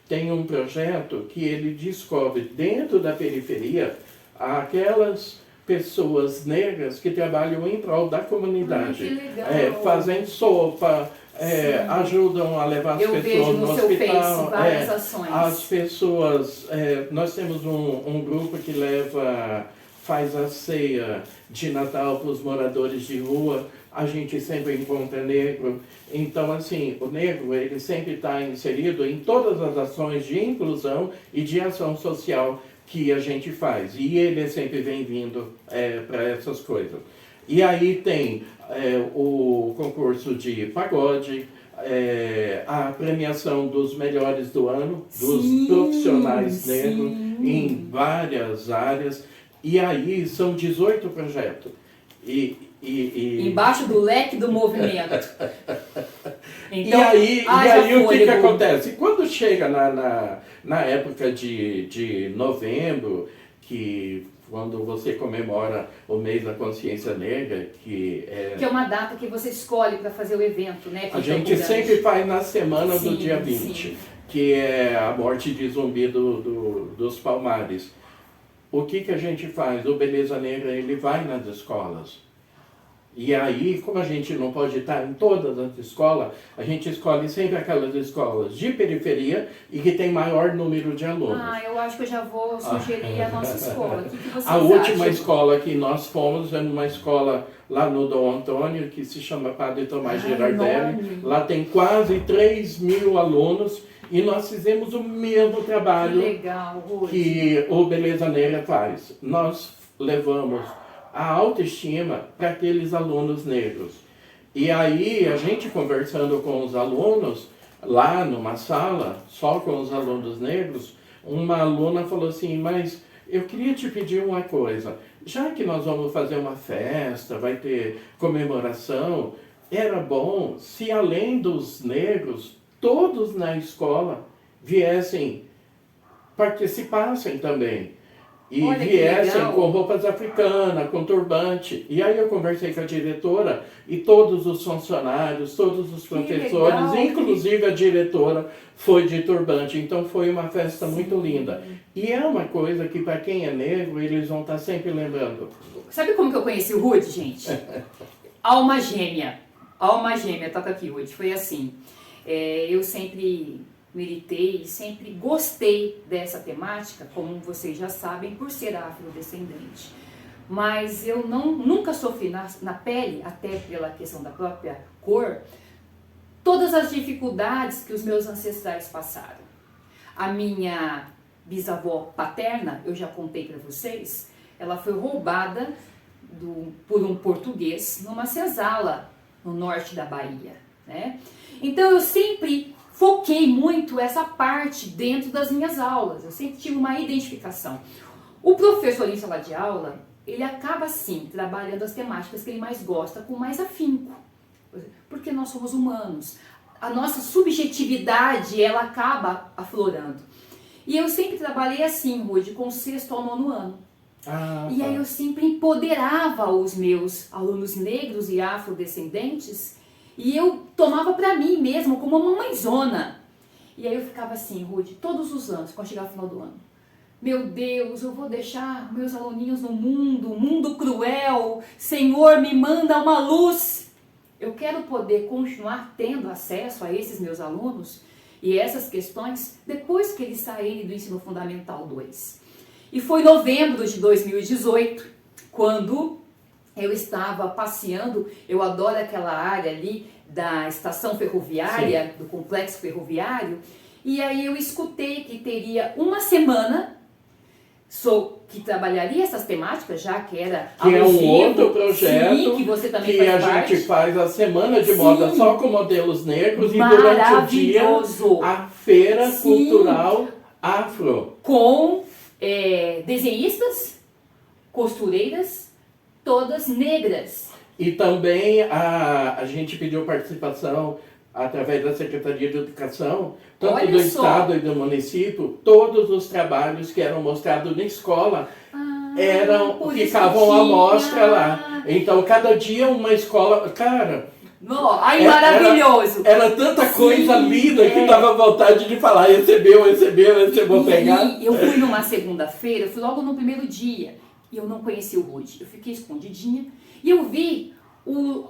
tem um projeto que ele descobre dentro da periferia aquelas pessoas negras que trabalham em prol da comunidade. Que legal. Fazem sopa, ajudam a levar as pessoas no hospital. Face várias ações. As pessoas, nós temos um grupo que faz a ceia de Natal para os moradores de rua. A gente sempre encontra negro. Então, assim, o negro, ele sempre está inserido em todas as ações de inclusão e de ação social que a gente faz. E ele sempre vem vindo para essas coisas. E aí tem o concurso de pagode, a premiação dos melhores do ano, dos profissionais negros em várias áreas. E aí são 18 projetos. Embaixo do leque do movimento. Então, e aí o que acontece? Quando chega na época de novembro, quando você comemora o mês da consciência negra, que é uma data que você escolhe para fazer o evento, né? A gente sempre faz na semana do dia 20, que é a morte de Zumbi dos Palmares. O que a gente faz? O Beleza Negra, ele vai nas escolas. E aí, como a gente não pode estar em todas as escolas, a gente escolhe sempre aquelas escolas de periferia e que tem maior número de alunos. Eu acho que eu já vou sugerir a nossa escola. O que vocês A última acham? escola que nós fomos é numa escola lá no Dom Antônio, que se chama Padre Tomás Girardelli. Enorme. Lá tem quase 3.000 alunos e nós fizemos o mesmo trabalho que o Beleza Negra faz. Nós levamos a autoestima para aqueles alunos negros. E aí, a gente conversando com os alunos, lá numa sala, só com os alunos negros, uma aluna falou assim, mas eu queria te pedir uma coisa, já que nós vamos fazer uma festa, vai ter comemoração, era bom se além dos negros, todos na escola viessem, participassem também. E Olha que viessem legal. com roupas africanas, com turbante. E aí eu conversei com a diretora e todos os funcionários, todos os professores, legal. inclusive a diretora, foi de turbante. Então foi uma festa muito linda. E é uma coisa que para quem é negro, eles vão estar sempre lembrando. Sabe como que eu conheci o Rude, gente? Alma gêmea. Alma gêmea, toca aqui, Rude. Foi assim. Eu sempre militei e sempre gostei dessa temática, como vocês já sabem, por ser afrodescendente. Mas eu nunca sofri na pele, até pela questão da própria cor, todas as dificuldades que os meus ancestrais passaram. A minha bisavó paterna, eu já contei para vocês, ela foi roubada por um português numa senzala no norte da Bahia, né? Então eu sempre foquei muito essa parte dentro das minhas aulas, eu sempre tive uma identificação. O professor em sala de aula, ele acaba sim trabalhando as temáticas que ele mais gosta com mais afinco, porque nós somos humanos, a nossa subjetividade ela acaba aflorando. E eu sempre trabalhei assim, Rude, com o 6º ao 9º ano. E aí eu sempre empoderava os meus alunos negros e afrodescendentes e eu tomava pra mim mesmo como uma mãezona. E aí eu ficava assim, Rude, todos os anos, quando chegar o final do ano. Meu Deus, eu vou deixar meus aluninhos no mundo cruel. Senhor, me manda uma luz. Eu quero poder continuar tendo acesso a esses meus alunos e essas questões depois que eles saírem do Ensino Fundamental 2. E foi em novembro de 2018, quando eu estava passeando, eu adoro aquela área ali da estação ferroviária, sim, do complexo ferroviário, e aí eu escutei que teria uma semana que trabalharia essas temáticas, já que era que alusivo, é um outro projeto, sim, que você também que faz a parte. gente faz a semana de Sim, moda só com modelos negros e durante o dia a feira, sim, cultural afro. Com desenhistas, costureiras, todas negras. E também a gente pediu participação através da Secretaria de Educação, tanto Olha do só. Estado e do município, todos os trabalhos que eram mostrados na escola ficavam à mostra lá. Então, cada dia uma escola... Cara... Ai, maravilhoso! Era tanta coisa linda que dava vontade de falar, recebeu, pegar. Eu fui numa segunda-feira, eu fui logo no primeiro dia, e eu não conheci o Rude. Eu fiquei escondidinha, e eu vi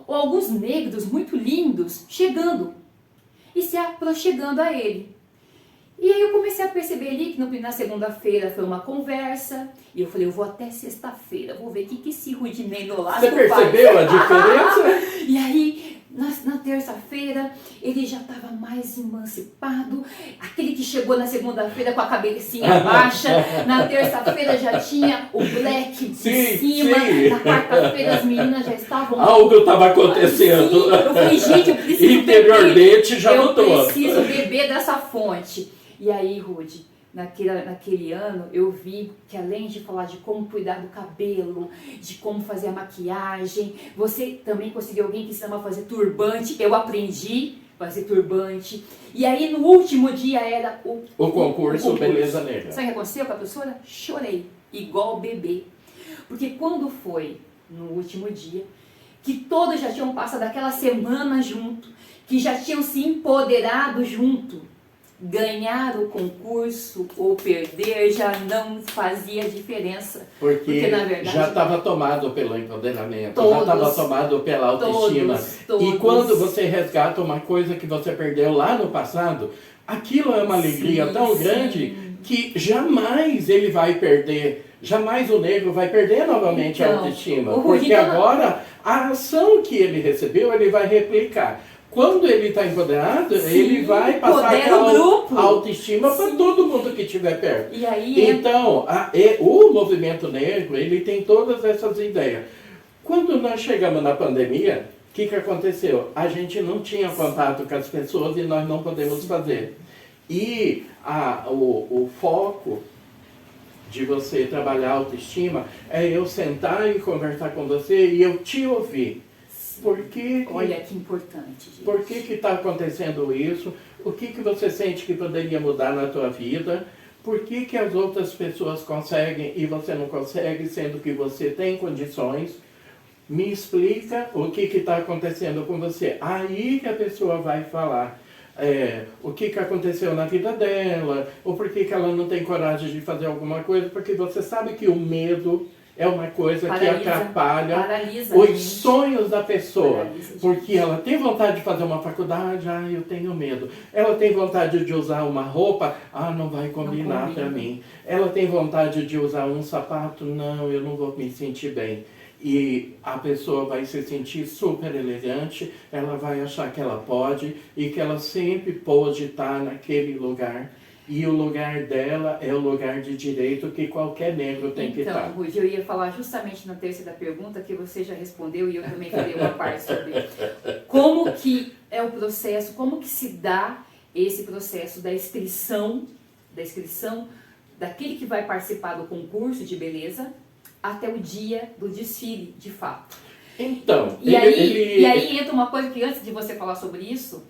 alguns negros muito lindos chegando, e se aproximando a ele. E aí eu comecei a perceber ali que na segunda-feira foi uma conversa, e eu falei, eu vou até sexta-feira, vou ver o que esse Rudimeno lá Você percebeu a diferença? E aí, na terça-feira, ele já estava mais emancipado, aquele que chegou na segunda-feira com a cabecinha baixa, na terça-feira já tinha o black em cima, na quarta-feira as meninas já estavam... Algo estava acontecendo. Sim, eu falei, gente, eu preciso interiormente já notou. Eu preciso beber dessa fonte. E aí, Rude, naquele ano, eu vi que além de falar de como cuidar do cabelo, de como fazer a maquiagem, você também conseguiu alguém que ensinava a fazer turbante. Eu aprendi a fazer turbante. E aí, no último dia, era o concurso Beleza Negra. Sabe o que aconteceu com a professora? Chorei, igual bebê. Porque quando foi no último dia, que todos já tinham passado aquela semana junto, que já tinham se empoderado junto, ganhar o concurso ou perder já não fazia diferença. Porque na verdade, já estava tomado pelo empoderamento, já estava tomado pela autoestima. Todos. E quando você resgata uma coisa que você perdeu lá no passado, aquilo é uma alegria tão grande que jamais ele vai perder, jamais o negro vai perder novamente a autoestima. Porque agora a ação que ele recebeu, ele vai replicar. Quando ele está empoderado, ele vai passar a autoestima para todo mundo que estiver perto. E aí, então, o movimento negro, ele tem todas essas ideias. Quando nós chegamos na pandemia, que aconteceu? A gente não tinha contato com as pessoas e nós não podemos fazer. E o foco de você trabalhar a autoestima é eu sentar e conversar com você e eu te ouvir. Olha que importante, gente. Por que está acontecendo isso? O que você sente que poderia mudar na tua vida? Por que as outras pessoas conseguem e você não consegue, sendo que você tem condições? Me explica o que está acontecendo com você. Aí que a pessoa vai falar o que aconteceu na vida dela, ou por que ela não tem coragem de fazer alguma coisa, porque você sabe que o medo é uma coisa que atrapalha os sonhos da pessoa. Porque ela tem vontade de fazer uma faculdade, eu tenho medo. Ela tem vontade de usar uma roupa, não vai combinar para mim. Ela tem vontade de usar um sapato, não, eu não vou me sentir bem. E a pessoa vai se sentir super elegante, ela vai achar que ela pode e que ela sempre pode estar naquele lugar. E o lugar dela é o lugar de direito que qualquer negro tem que estar. Então, Rudy, eu ia falar justamente na terceira pergunta que você já respondeu e eu também falei uma parte sobre como que é o processo, como que se dá esse processo da inscrição daquele que vai participar do concurso de beleza até o dia do desfile, de fato. Então, e aí entra uma coisa que antes de você falar sobre isso,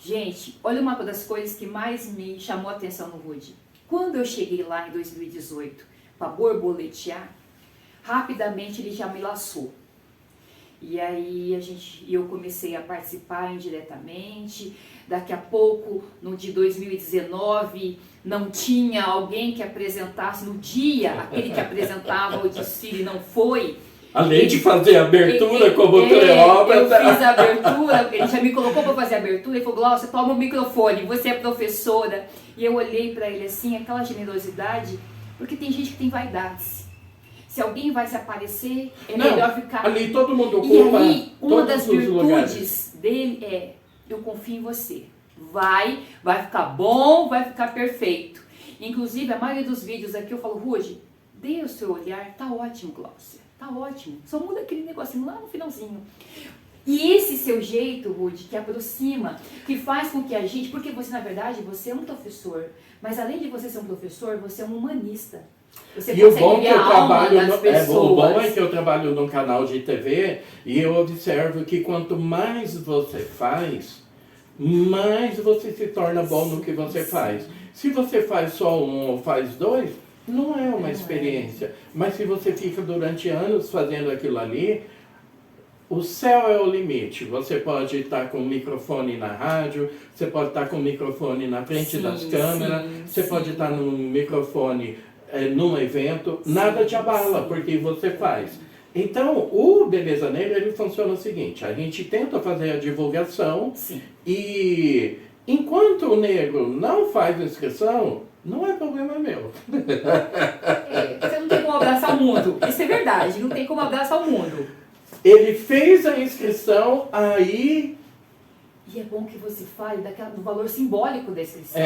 gente, olha uma das coisas que mais me chamou a atenção no Rudy. Quando eu cheguei lá em 2018 para borboletear, rapidamente ele já me laçou. E aí eu comecei a participar indiretamente. Daqui a pouco, no de 2019, não tinha alguém que apresentasse no dia, aquele que apresentava o desfile não foi. Além de fazer a abertura como Cleópatra. Eu fiz a abertura, ele já me colocou para fazer a abertura, ele falou, Glaucia, toma o microfone, você é professora. E eu olhei para ele assim, aquela generosidade, porque tem gente que tem vaidades. Se alguém vai se aparecer, melhor ficar... Ali todo mundo ocupa. E aí, uma das virtudes dele é, eu confio em você. Vai ficar bom, vai ficar perfeito. Inclusive, a maioria dos vídeos aqui eu falo, Rudy, dê o seu olhar, tá ótimo, Glaucia. Tá ótimo, só muda aquele negocinho lá no finalzinho. E esse seu jeito, Rudy, que aproxima, que faz com que a gente... Porque você, na verdade, você é um professor. Mas além de você ser um professor, você é um humanista. Você e o bom, que eu trabalho o bom é que eu trabalho num canal de TV e eu observo que quanto mais você faz, mais você se torna bom no que você faz. Se você faz só um ou faz dois, não é uma experiência. Mas se você fica durante anos fazendo aquilo ali, o céu é o limite. Você pode estar com o microfone na rádio, você pode estar com o microfone na frente das câmeras, você pode estar no microfone num evento, nada te abala, porque você faz. Então, o Beleza Negra, ele funciona o seguinte, a gente tenta fazer a divulgação e enquanto o negro não faz inscrição, não é problema meu. Você não tem como abraçar o mundo. Isso é verdade, não tem como abraçar o mundo. Ele fez a inscrição, aí... E é bom que você fale do valor simbólico da inscrição.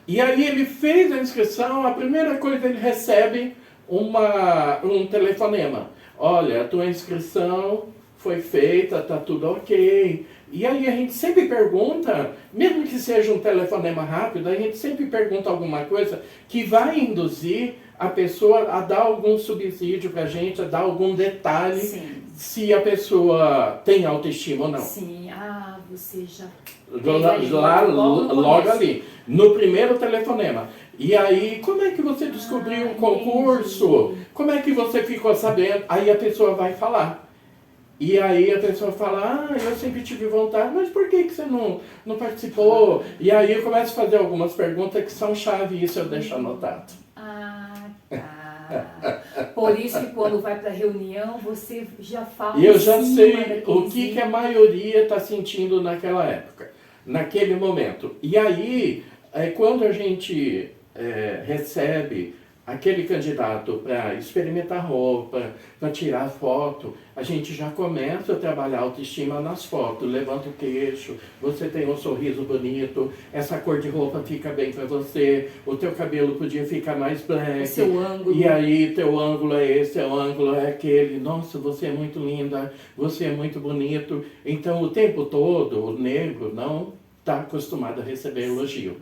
E aí ele fez a inscrição, a primeira coisa ele recebe um telefonema. Olha, a tua inscrição foi feita, tá tudo ok. E aí a gente sempre pergunta, mesmo que seja um telefonema rápido, a gente sempre pergunta alguma coisa que vai induzir a pessoa a dar algum subsídio pra gente, a dar algum detalhe, se a pessoa tem autoestima ou não. Sim, você já... Logo ali, no primeiro telefonema. E aí, como é que você descobriu o concurso? Como é que você ficou sabendo? Aí a pessoa vai falar. E aí a pessoa fala, eu sempre tive vontade, mas por que você não participou? E aí eu começo a fazer algumas perguntas que são chave, isso eu deixo anotado. Por isso que quando vai para a reunião, você já fala. E eu já sei o que a maioria está sentindo naquela época, naquele momento. E aí, quando a gente recebe aquele candidato para experimentar roupa, para tirar foto, a gente já começa a trabalhar a autoestima nas fotos, levanta o queixo, você tem um sorriso bonito, essa cor de roupa fica bem para você, o teu cabelo podia ficar mais black, o seu ângulo. E aí teu ângulo é esse, teu ângulo é aquele, nossa, você é muito linda, você é muito bonito. Então o tempo todo o negro não está acostumado a receber elogio.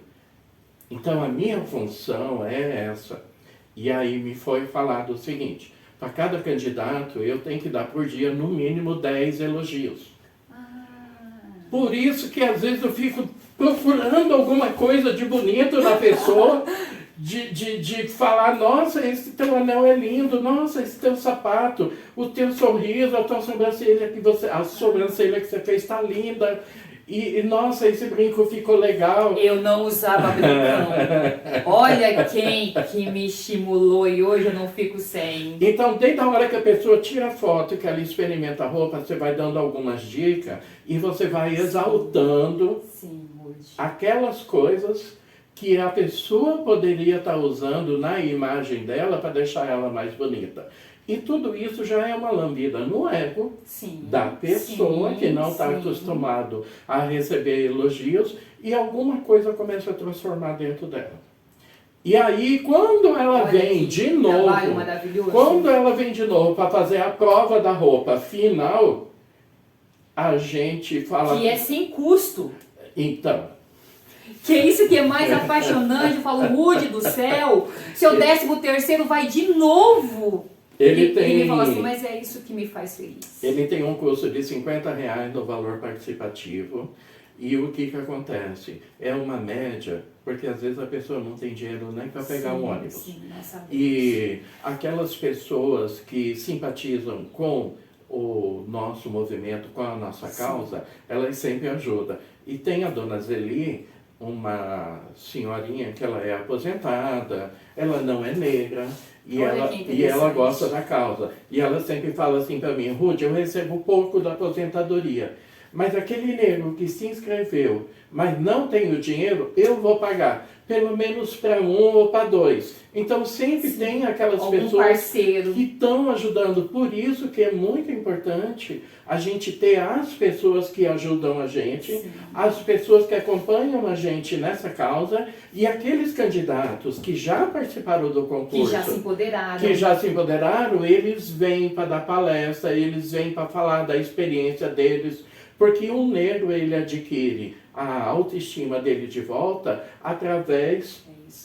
Então a minha função é essa. E aí me foi falado o seguinte, para cada candidato eu tenho que dar por dia no mínimo 10 elogios. Por isso que às vezes eu fico procurando alguma coisa de bonito na pessoa, de falar, nossa, esse teu anel é lindo, nossa, esse teu sapato, o teu sorriso, a tua sobrancelha a sobrancelha que você fez está linda. E, nossa, esse brinco ficou legal. Eu não usava brincão. Olha quem que me estimulou e hoje eu não fico sem. Então, desde a hora que a pessoa tira a foto, que ela experimenta a roupa, você vai dando algumas dicas e você vai exaltando aquelas coisas que a pessoa poderia estar usando na imagem dela para deixar ela mais bonita. E tudo isso já é uma lambida no ego da pessoa que não está acostumado a receber elogios e alguma coisa começa a transformar dentro dela. E aí, quando ela vem de novo, para fazer a prova da roupa final, a gente fala... Que é sem custo. Então... Que é isso que é mais apaixonante. Eu falo, Rude do céu, seu 13º vai de novo... Ele me fala assim, mas é isso que me faz feliz. Ele tem um custo de R$50 no valor participativo. E o que acontece? É uma média, porque às vezes a pessoa não tem dinheiro nem para pegar um ônibus. E aquelas pessoas que simpatizam com o nosso movimento, com a nossa causa, elas sempre ajudam. E tem a dona Zeli, uma senhorinha que ela é aposentada, ela não é negra, e ela gosta da causa. E ela sempre fala assim para mim, Rude, eu recebo pouco da aposentadoria, mas aquele negro que se inscreveu, mas não tem o dinheiro, eu vou pagar, pelo menos para 1 ou para 2. Então sempre tem aquelas pessoas que estão ajudando. Por isso que é muito importante a gente ter as pessoas que ajudam a gente, as pessoas que acompanham a gente nessa causa e aqueles candidatos que já participaram do concurso, que já se empoderaram, eles vêm para dar palestra, eles vêm para falar da experiência deles, porque um negro ele adquire a autoestima dele de volta através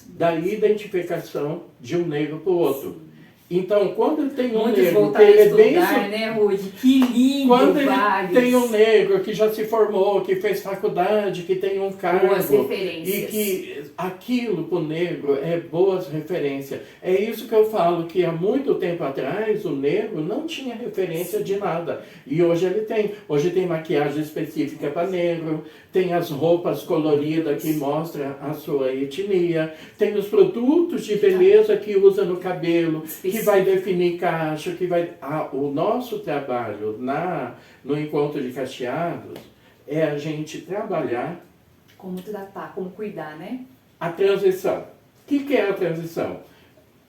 da identificação de um negro para o outro. Então, quando tem um negro que ele é bem... né, Rude? Que lindo, quando ele tem um negro que já se formou, que fez faculdade, que tem um cargo... Boas referências. E que aquilo para o negro é boas referências. É isso que eu falo, que há muito tempo atrás o negro não tinha referência de nada. E hoje ele tem. Hoje tem maquiagem específica para negro, tem as roupas coloridas que mostram a sua etnia, tem os produtos de beleza que usa no cabelo, que vai definir cacho, que vai... o nosso trabalho no Encontro de Cacheados é a gente trabalhar... Como tratar, como cuidar, né? A transição. O que é a transição?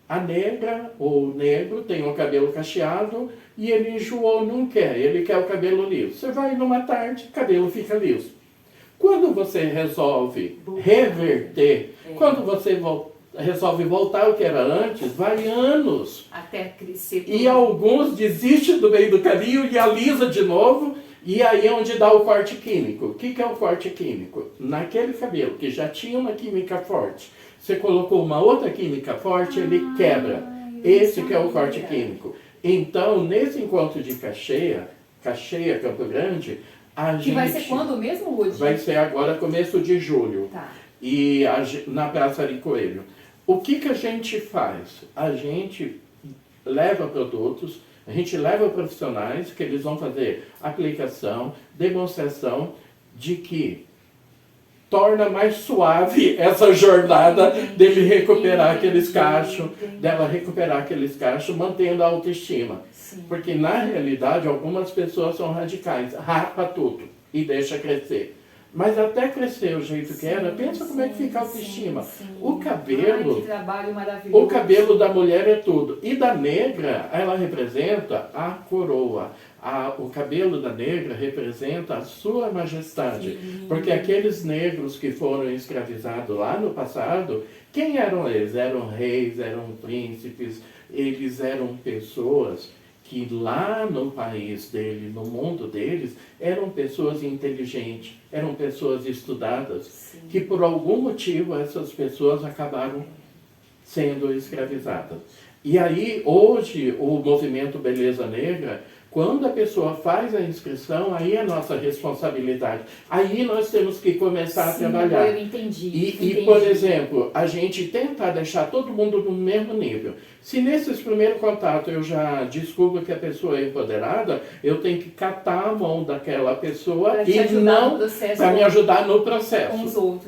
A negra ou o negro tem o cabelo cacheado e ele enjoou, não quer, ele quer o cabelo liso. Você vai numa tarde, o cabelo fica liso. Quando você resolve reverter, quando você resolve voltar ao que era antes, vai anos. Até crescer tudo. E alguns desistem do meio do caminho e alisa de novo, e aí é onde dá o corte químico. O que é o corte químico? Naquele cabelo que já tinha uma química forte, você colocou uma outra química forte, ele quebra. Esse que é o corte químico. Então, nesse encontro de Cacheia, Campo Grande, que vai ser quando mesmo, Rude? Vai ser agora, começo de julho. Tá. E na Praça Ari Coelho. O que a gente faz? A gente leva produtos, a gente leva profissionais que eles vão fazer aplicação, demonstração de que torna mais suave essa jornada dele recuperar aqueles cachos, dela recuperar aqueles cachos, mantendo a autoestima. Sim. Porque na realidade algumas pessoas são radicais, rapa tudo e deixa crescer. Mas até crescer o jeito que era, pensa como é que fica a autoestima. O cabelo... Ai, que trabalho maravilhoso. O cabelo da mulher é tudo. E da negra, ela representa a coroa. O cabelo da negra representa a sua majestade. Porque aqueles negros que foram escravizados lá no passado, quem eram eles? Eram reis, eram príncipes, eles eram pessoas que lá no país dele, no mundo deles, eram pessoas inteligentes, eram pessoas estudadas, Sim. que por algum motivo essas pessoas acabaram sendo escravizadas. E aí, hoje, o movimento Beleza Negra, quando a pessoa faz a inscrição, aí é nossa responsabilidade. Aí nós temos que começar a trabalhar. Eu entendi. E, por exemplo, a gente tentar deixar todo mundo no mesmo nível. Se nesses primeiros contatos eu já descubro que a pessoa é empoderada, eu tenho que catar a mão daquela pessoa e não para me ajudar no processo.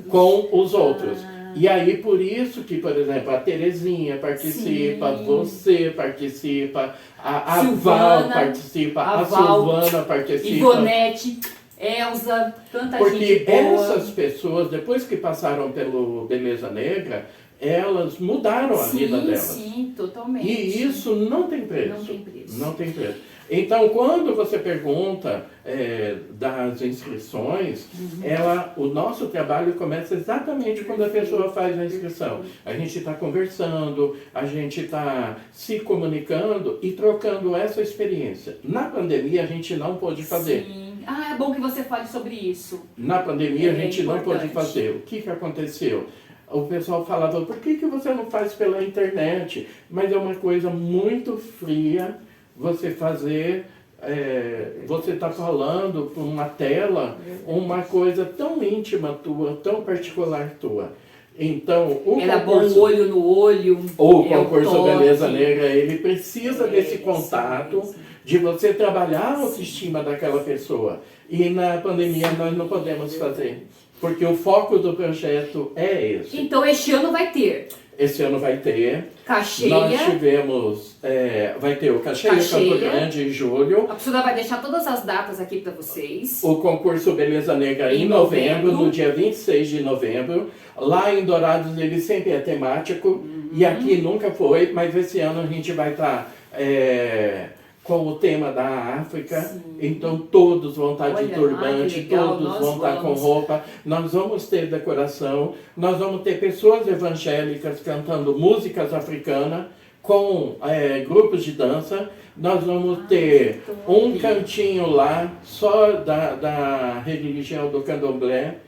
Com os outros. E aí, por isso que, por exemplo, a Terezinha participa, Sim. Você participa, a Silvana, Val participa, a Val, Silvana participa. Ivonete, Elza, tanta gente Porque boa. essas pessoas, depois que passaram pelo Beleza Negra, elas mudaram a vida delas. Sim, totalmente. E isso não tem preço. Não tem preço. Não tem preço. Então, quando você pergunta das inscrições, o nosso trabalho começa exatamente quando a pessoa faz a inscrição. A gente está conversando, a gente está se comunicando e trocando essa experiência. Na pandemia, a gente não pôde fazer. Sim. É bom que você fale sobre isso. Na pandemia, a gente não pôde importante. fazer. O que aconteceu? O pessoal falava, por que você não faz pela internet? Mas é uma coisa muito fria você fazer, você está falando por uma tela, uma coisa tão íntima tua, tão particular tua. Então, Era concurso, bom olho no olho. O concurso Beleza Negra, ele precisa desse contato, de você trabalhar a autoestima daquela pessoa. E na pandemia nós não podemos fazer. Porque o foco do projeto é esse. Então, este ano vai ter. Esse ano vai ter. Cacheia. Nós tivemos, vai ter o Cacheia Campo Grande em julho. A professora vai deixar todas as datas aqui para vocês. O concurso Beleza Negra em novembro, no dia 26 de novembro. Lá em Dourados ele sempre é temático. E aqui nunca foi, mas esse ano a gente vai estar com o tema da África. Sim. Então todos vão estar de turbante, todos vão estar com roupa. Nós vamos ter decoração, nós vamos ter pessoas evangélicas cantando músicas africanas com grupos de dança. Nós vamos ter um cantinho lá só da religião do candomblé.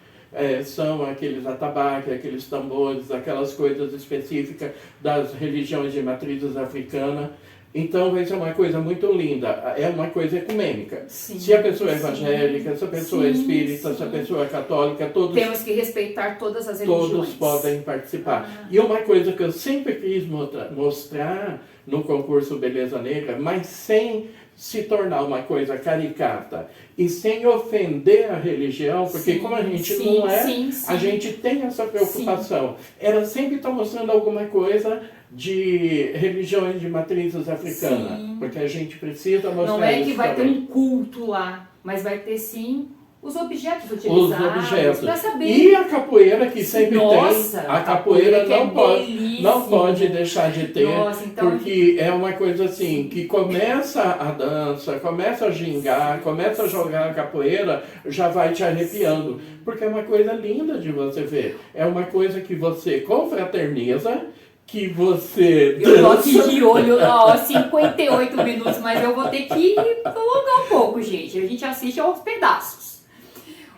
São aqueles atabaques, aqueles tambores, aquelas coisas específicas das religiões de matrizes africanas. Então vai ser uma coisa muito linda, é uma coisa ecumênica. Sim, se a pessoa é evangélica, se a pessoa é espírita, se a pessoa é católica, todos... Temos que respeitar todas as religiões. Todos podem participar. E uma coisa que eu sempre quis mostrar no concurso Beleza Negra, mas sem se tornar uma coisa caricata e sem ofender a religião, porque como a gente não é, a gente tem essa preocupação. Ela sempre está mostrando alguma coisa de religiões de matrizes africanas, porque a gente precisa mostrar. Não é que vai também ter um culto lá, mas vai ter sim os objetos utilizados para saber. E a capoeira que sempre Nossa, tem, a capoeira não pode belíssimo. Deixar de ter, Nossa, então... porque é uma coisa assim, que começa a dança, começa a gingar, começa a jogar a capoeira, já vai te arrepiando, porque é uma coisa linda de você ver, é uma coisa que você confraterniza, que você dança. Eu tô aqui de olho, 58 minutos, mas eu vou ter que prolongar um pouco, gente. A gente assiste aos pedaços.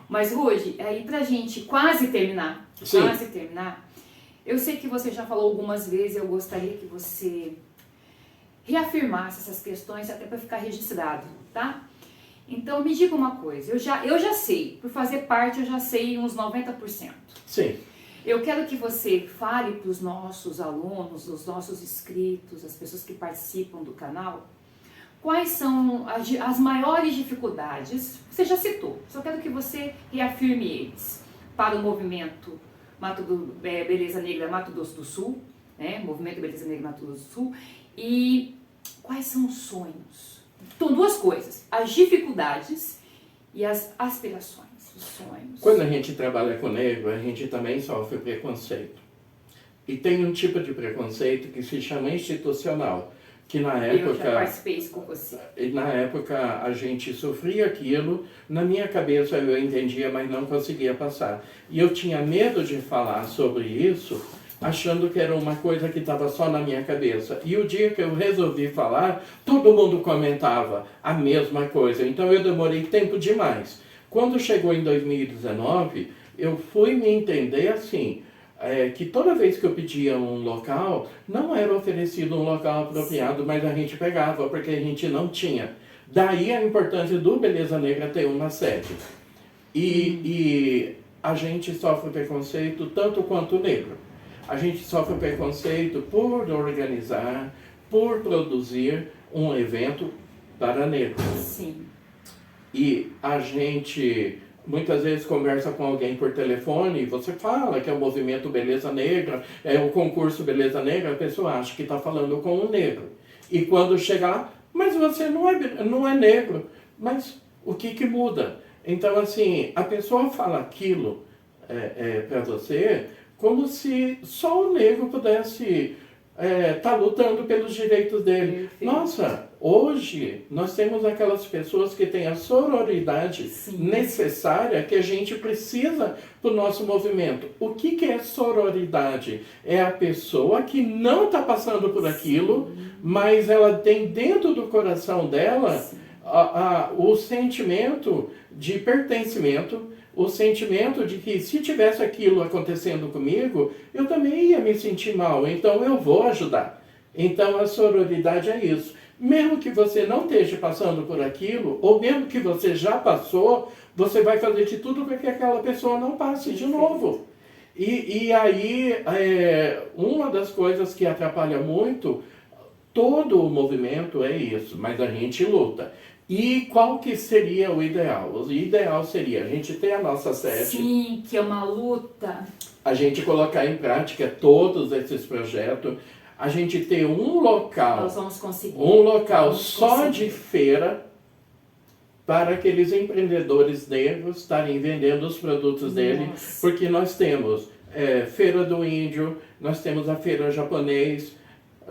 Mas, Rude, aí pra gente quase terminar, eu sei que você já falou algumas vezes, eu gostaria que você reafirmasse essas questões até para ficar registrado, tá? Então, me diga uma coisa, eu já sei, por fazer parte, eu já sei uns 90%. Sim. Eu quero que você fale para os nossos alunos, os nossos inscritos, as pessoas que participam do canal, quais são as maiores dificuldades, você já citou, só quero que você reafirme eles, para o movimento Beleza Negra Mato Grosso do Sul, né? Movimento Beleza Negra Mato Grosso do Sul, e quais são os sonhos? Então, duas coisas, as dificuldades e as aspirações. nossos sonhos. Quando a gente trabalha com negro, a gente também sofre preconceito. E tem um tipo de preconceito que se chama institucional, que na época... Eu já participei isso com você. Na época a gente sofria aquilo, na minha cabeça eu entendia, mas não conseguia passar. E eu tinha medo de falar sobre isso, achando que era uma coisa que estava só na minha cabeça. E o dia que eu resolvi falar, todo mundo comentava a mesma coisa. Então eu demorei tempo demais. Quando chegou em 2019, eu fui me entender assim, que toda vez que eu pedia um local, não era oferecido um local apropriado, mas a gente pegava, porque a gente não tinha. Daí a importância do Beleza Negra ter uma sede. E a gente sofre preconceito tanto quanto o negro. A gente sofre preconceito por organizar, por produzir um evento para negros. Sim. E a gente muitas vezes conversa com alguém por telefone e você fala que é o movimento Beleza Negra, é o concurso Beleza Negra, a pessoa acha que está falando com um negro. E quando chega lá, mas você não é negro. Mas o que muda? Então, assim, a pessoa fala aquilo para você como se só o negro pudesse tá lutando pelos direitos dele. Perfeito. Nossa, hoje nós temos aquelas pessoas que têm a sororidade necessária que a gente precisa para o nosso movimento. O que é sororidade? É a pessoa que não está passando por aquilo, mas ela tem dentro do coração dela o sentimento de pertencimento, o sentimento de que se tivesse aquilo acontecendo comigo, eu também ia me sentir mal, então eu vou ajudar. Então a sororidade é isso. Mesmo que você não esteja passando por aquilo, ou mesmo que você já passou, você vai fazer de tudo para que aquela pessoa não passe de novo. E aí, uma das coisas que atrapalha muito todo o movimento é isso, mas a gente luta. E qual que seria o ideal? O ideal seria a gente ter a nossa sede. Sim, que é uma luta. A gente colocar em prática todos esses projetos. A gente ter um local. Nós vamos conseguir. Um local só de feira para aqueles empreendedores negros estarem vendendo os produtos dele. Porque nós temos Feira do Índio, nós temos a Feira Japonês,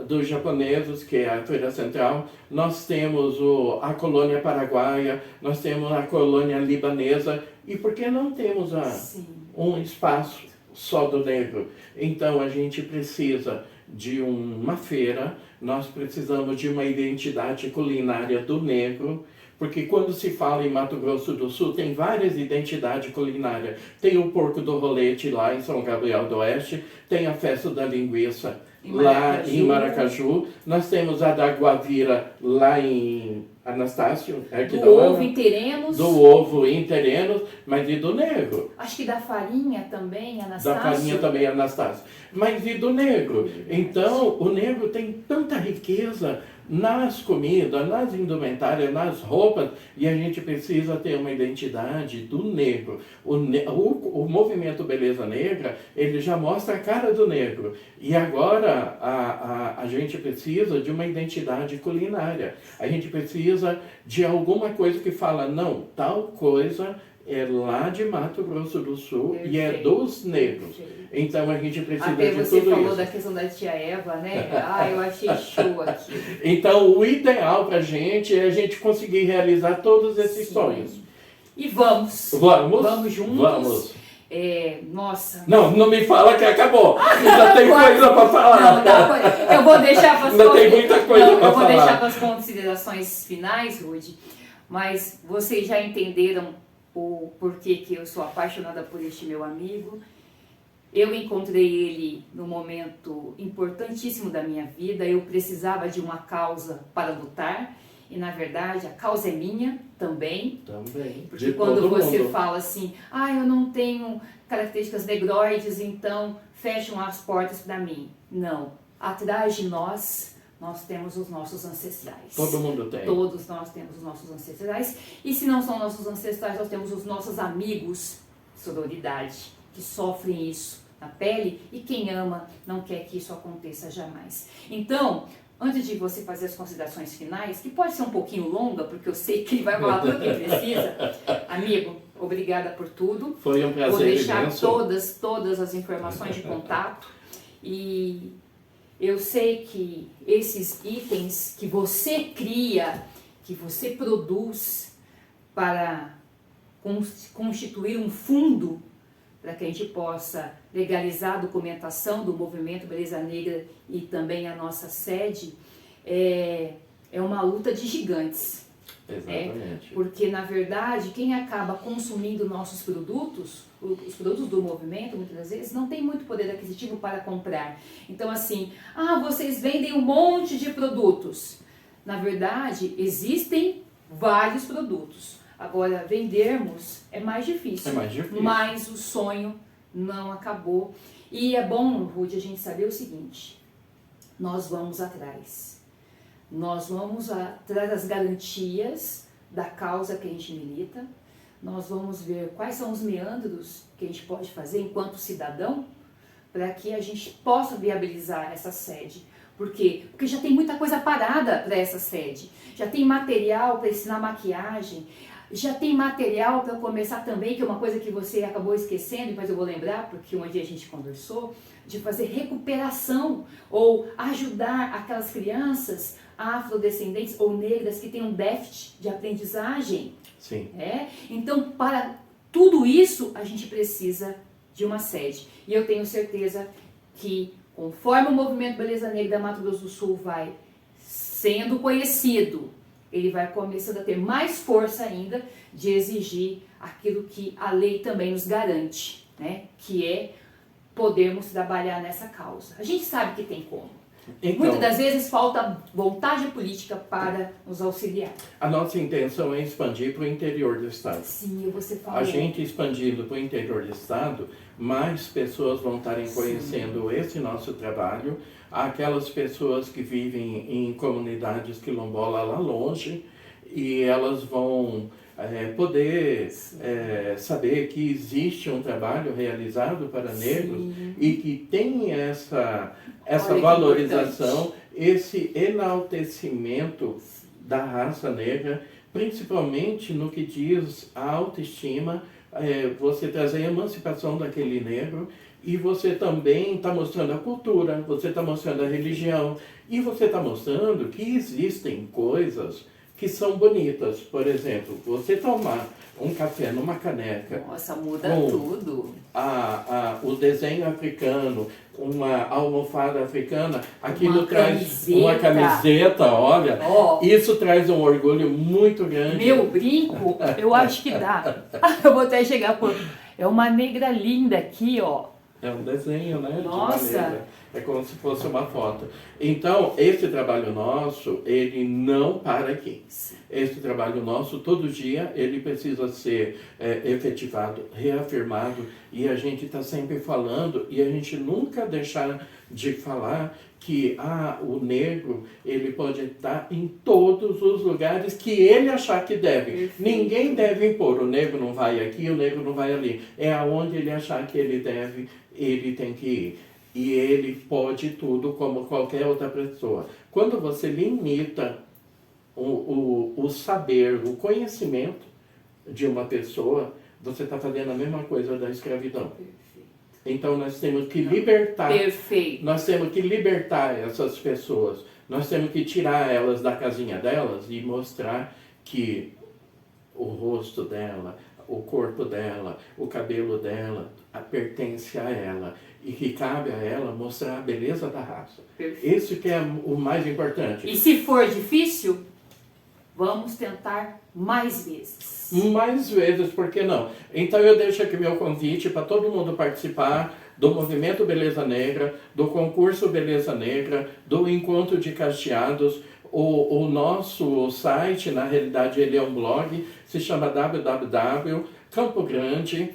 dos japoneses, que é a Feira Central, nós temos a colônia paraguaia, nós temos a colônia libanesa, e por que não temos um espaço só do negro? Então a gente precisa de uma feira, nós precisamos de uma identidade culinária do negro, porque quando se fala em Mato Grosso do Sul, tem várias identidades culinárias. Tem o porco do rolete lá em São Gabriel do Oeste, tem a festa da linguiça lá em Maracaju, nós temos a da Guavira lá em Anastácio, aqui do ovo em Terenos. Do ovo em Terenos, mas e do negro? Acho que da farinha também, Anastácio. Da farinha também, Anastácio. Mas e do negro? Então, o negro tem tanta riqueza nas comidas, nas indumentárias, nas roupas, e a gente precisa ter uma identidade do negro. O movimento Beleza Negra, ele já mostra a cara do negro. E agora a gente precisa de uma identidade culinária. A gente precisa de alguma coisa que fala, não, tal coisa é lá de Mato Grosso do Sul. Perfeito. E é dos negros. Perfeito. Então a gente precisa até de tudo isso. Até você falou da questão da tia Eva, né? Eu achei show aqui. Então o ideal pra gente é a gente conseguir realizar todos esses sonhos. E vamos. Vamos juntos. Vamos. Nossa. Não me fala que acabou. Ainda tem coisa para falar. Eu vou deixar para as Ainda tem muita coisa para falar. Eu vou deixar para as considerações finais, Rude. Mas vocês já entenderam o porquê que eu sou apaixonada por este meu amigo. Eu encontrei ele num momento importantíssimo da minha vida. Eu precisava de uma causa para lutar. E, na verdade, a causa é minha também. Também. Porque quando você fala assim, eu não tenho características negroides, então fecham as portas para mim. Não. Atrás de nós temos os nossos ancestrais. Todo mundo tem. Todos nós temos os nossos ancestrais. E se não são nossos ancestrais, nós temos os nossos amigos, sororidade, que sofrem isso na pele, e quem ama não quer que isso aconteça jamais. Então, antes de você fazer as considerações finais, que pode ser um pouquinho longa, porque eu sei que ele vai falar tudo o que precisa, amigo, obrigada por tudo. Foi um prazer Vou deixar imenso. todas as informações de contato. E eu sei que esses itens que você cria, que você produz para constituir um fundo para que a gente possa legalizar a documentação do movimento Beleza Negra e também a nossa sede, é uma luta de gigantes. Exatamente. Porque, na verdade, quem acaba consumindo nossos produtos, os produtos do movimento, muitas das vezes, não tem muito poder aquisitivo para comprar. Então, assim, vocês vendem um monte de produtos. Na verdade, existem vários produtos. Agora, vendermos é mais difícil. É mais difícil. Mas o sonho não acabou. E é bom, Ruth, a gente saber o seguinte: nós vamos atrás. Nós vamos atrás das garantias da causa que a gente milita. Nós vamos ver quais são os meandros que a gente pode fazer enquanto cidadão para que a gente possa viabilizar essa sede. Por quê? Porque já tem muita coisa parada para essa sede. Já tem material para ensinar maquiagem. Já tem material para começar também, que é uma coisa que você acabou esquecendo, mas eu vou lembrar, porque um dia a gente conversou, de fazer recuperação ou ajudar aquelas crianças afrodescendentes ou negras que têm um déficit de aprendizagem. Sim. Então, para tudo isso, a gente precisa de uma sede. E eu tenho certeza que, conforme o movimento Beleza Negra da Mato Grosso do Sul vai sendo conhecido, ele vai começando a ter mais força ainda de exigir aquilo que a lei também nos garante, né? Que é podermos trabalhar nessa causa. A gente sabe que tem como. Então, muitas das vezes falta vontade política para nos auxiliar. a nossa intenção é expandir para o interior do estado. Sim, você falou. A gente expandindo para o interior do estado, mais pessoas vão estarem conhecendo esse nosso trabalho. Aquelas pessoas que vivem em comunidades quilombolas lá longe, e elas vão poder saber que existe um trabalho realizado para negros e que tem essa valorização, esse enaltecimento da raça negra, principalmente no que diz a autoestima, você trazer a emancipação daquele negro. E você também está mostrando a cultura, você está mostrando a religião, e você está mostrando que existem coisas que são bonitas. Por exemplo, você tomar um café numa caneca. Nossa, muda com tudo. O desenho africano, uma almofada africana, aquilo Uma traz camiseta. uma camiseta, olha, isso traz um orgulho muito grande. Meu brinco, eu acho que dá. Eu vou até chegar por... É uma negra linda aqui, ó. É um desenho, né? Nossa! De maneira. É como se fosse uma foto. Então, esse trabalho nosso, ele não para aqui. Esse trabalho nosso, todo dia, ele precisa ser efetivado, reafirmado, e a gente está sempre falando, e a gente nunca deixar de falar que o negro, ele pode estar em todos os lugares que ele achar que deve. Perfeito. Ninguém deve impor, o negro não vai aqui, o negro não vai ali. É aonde ele achar que ele deve, ele tem que ir. E ele pode tudo como qualquer outra pessoa. Quando você limita o saber, o conhecimento de uma pessoa, você está fazendo a mesma coisa da escravidão. Perfeito. Então nós temos que libertar. Perfeito. Nós temos que libertar essas pessoas. Nós temos que tirar elas da casinha delas e mostrar que o rosto dela, o corpo dela, o cabelo dela pertence a ela. E que cabe a ela mostrar a beleza da raça. Perfeito. Isso que é o mais importante. E se for difícil, vamos tentar mais vezes. Mais vezes, por que não? Então eu deixo aqui meu convite para todo mundo participar do Movimento Beleza Negra, do concurso Beleza Negra, do Encontro de Casteados. O nosso site, na realidade, ele é um blog, se chama www.campogrande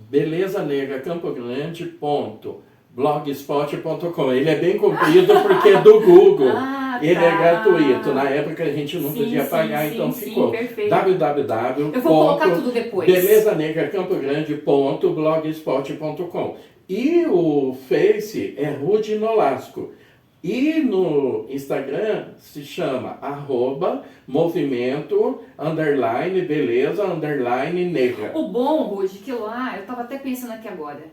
Beleza Negra Campo Grande.blogspot.com. Ele é bem comprido porque é do Google. Ele é gratuito. Na época a gente não podia pagar, então ficou. www. Eu vou colocar tudo depois. Beleza Negra Campo Grande.blogspot.com. E o Face é Rude Nolasco. E no Instagram se chama @movimento_beleza_negra. O bom, Rude, que lá, eu estava até pensando aqui agora,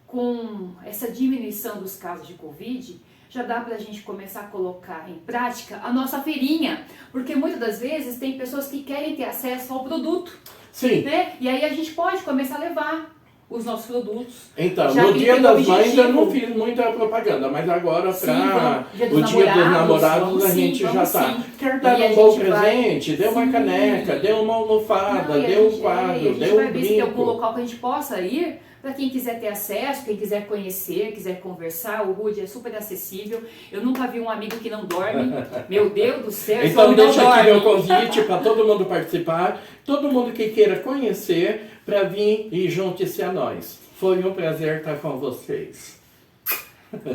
com essa diminuição dos casos de Covid, já dá para a gente começar a colocar em prática a nossa feirinha, porque muitas das vezes tem pessoas que querem ter acesso ao produto, Sim. né? E aí a gente pode começar a levar os nossos produtos. Então, Já no que Dia tem das objetivo. Mães eu não fiz muita propaganda, mas agora Sim, para Dia o Dia dos Namorados vamos a sim, gente já vamos está. sim. Quer E dar a um bom gente vai- presente, dê uma Sim. caneca, dê uma almofada, Não, e a dê um gente- quadro, a gente dê vai um ver se tem algum brinco. local que a gente possa ir, para quem quiser ter acesso, quem quiser conhecer, quiser conversar. O Rude é super acessível. Eu nunca vi um amigo que não dorme. Meu Deus do céu, esse Então homem não deixa aqui dorme. meu convite para todo mundo participar, todo mundo que queira conhecer, para vir e junte-se a nós. Foi um prazer estar com vocês.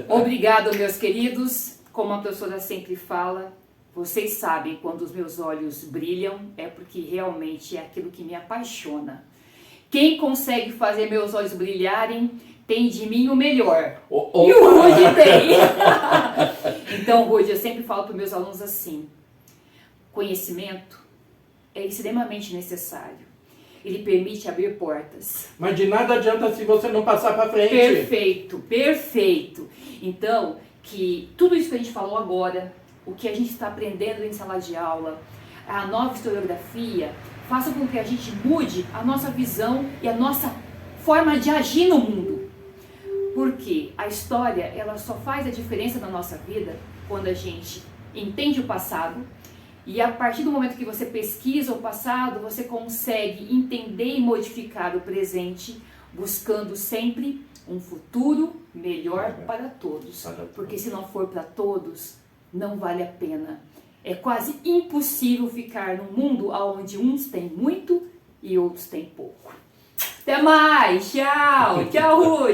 Obrigado, meus queridos. Como a professora sempre fala, vocês sabem, quando os meus olhos brilham, é porque realmente é aquilo que me apaixona. Quem consegue fazer meus olhos brilharem tem de mim o melhor. E o Rude tem. Então, Rude, eu sempre falo para os meus alunos assim: conhecimento é extremamente necessário. Ele permite abrir portas. Mas de nada adianta se você não passar para frente. Perfeito, perfeito. Então, que tudo isso que a gente falou agora, o que a gente está aprendendo em sala de aula, a nova historiografia, faça com que a gente mude a nossa visão e a nossa forma de agir no mundo. Porque a história, ela só faz a diferença na nossa vida quando a gente entende o passado, e a partir do momento que você pesquisa o passado, você consegue entender e modificar o presente, buscando sempre um futuro melhor para todos. Porque se não for para todos, não vale a pena. É quase impossível ficar num mundo onde uns têm muito e outros têm pouco. Até mais! Tchau! Tchau, Rude!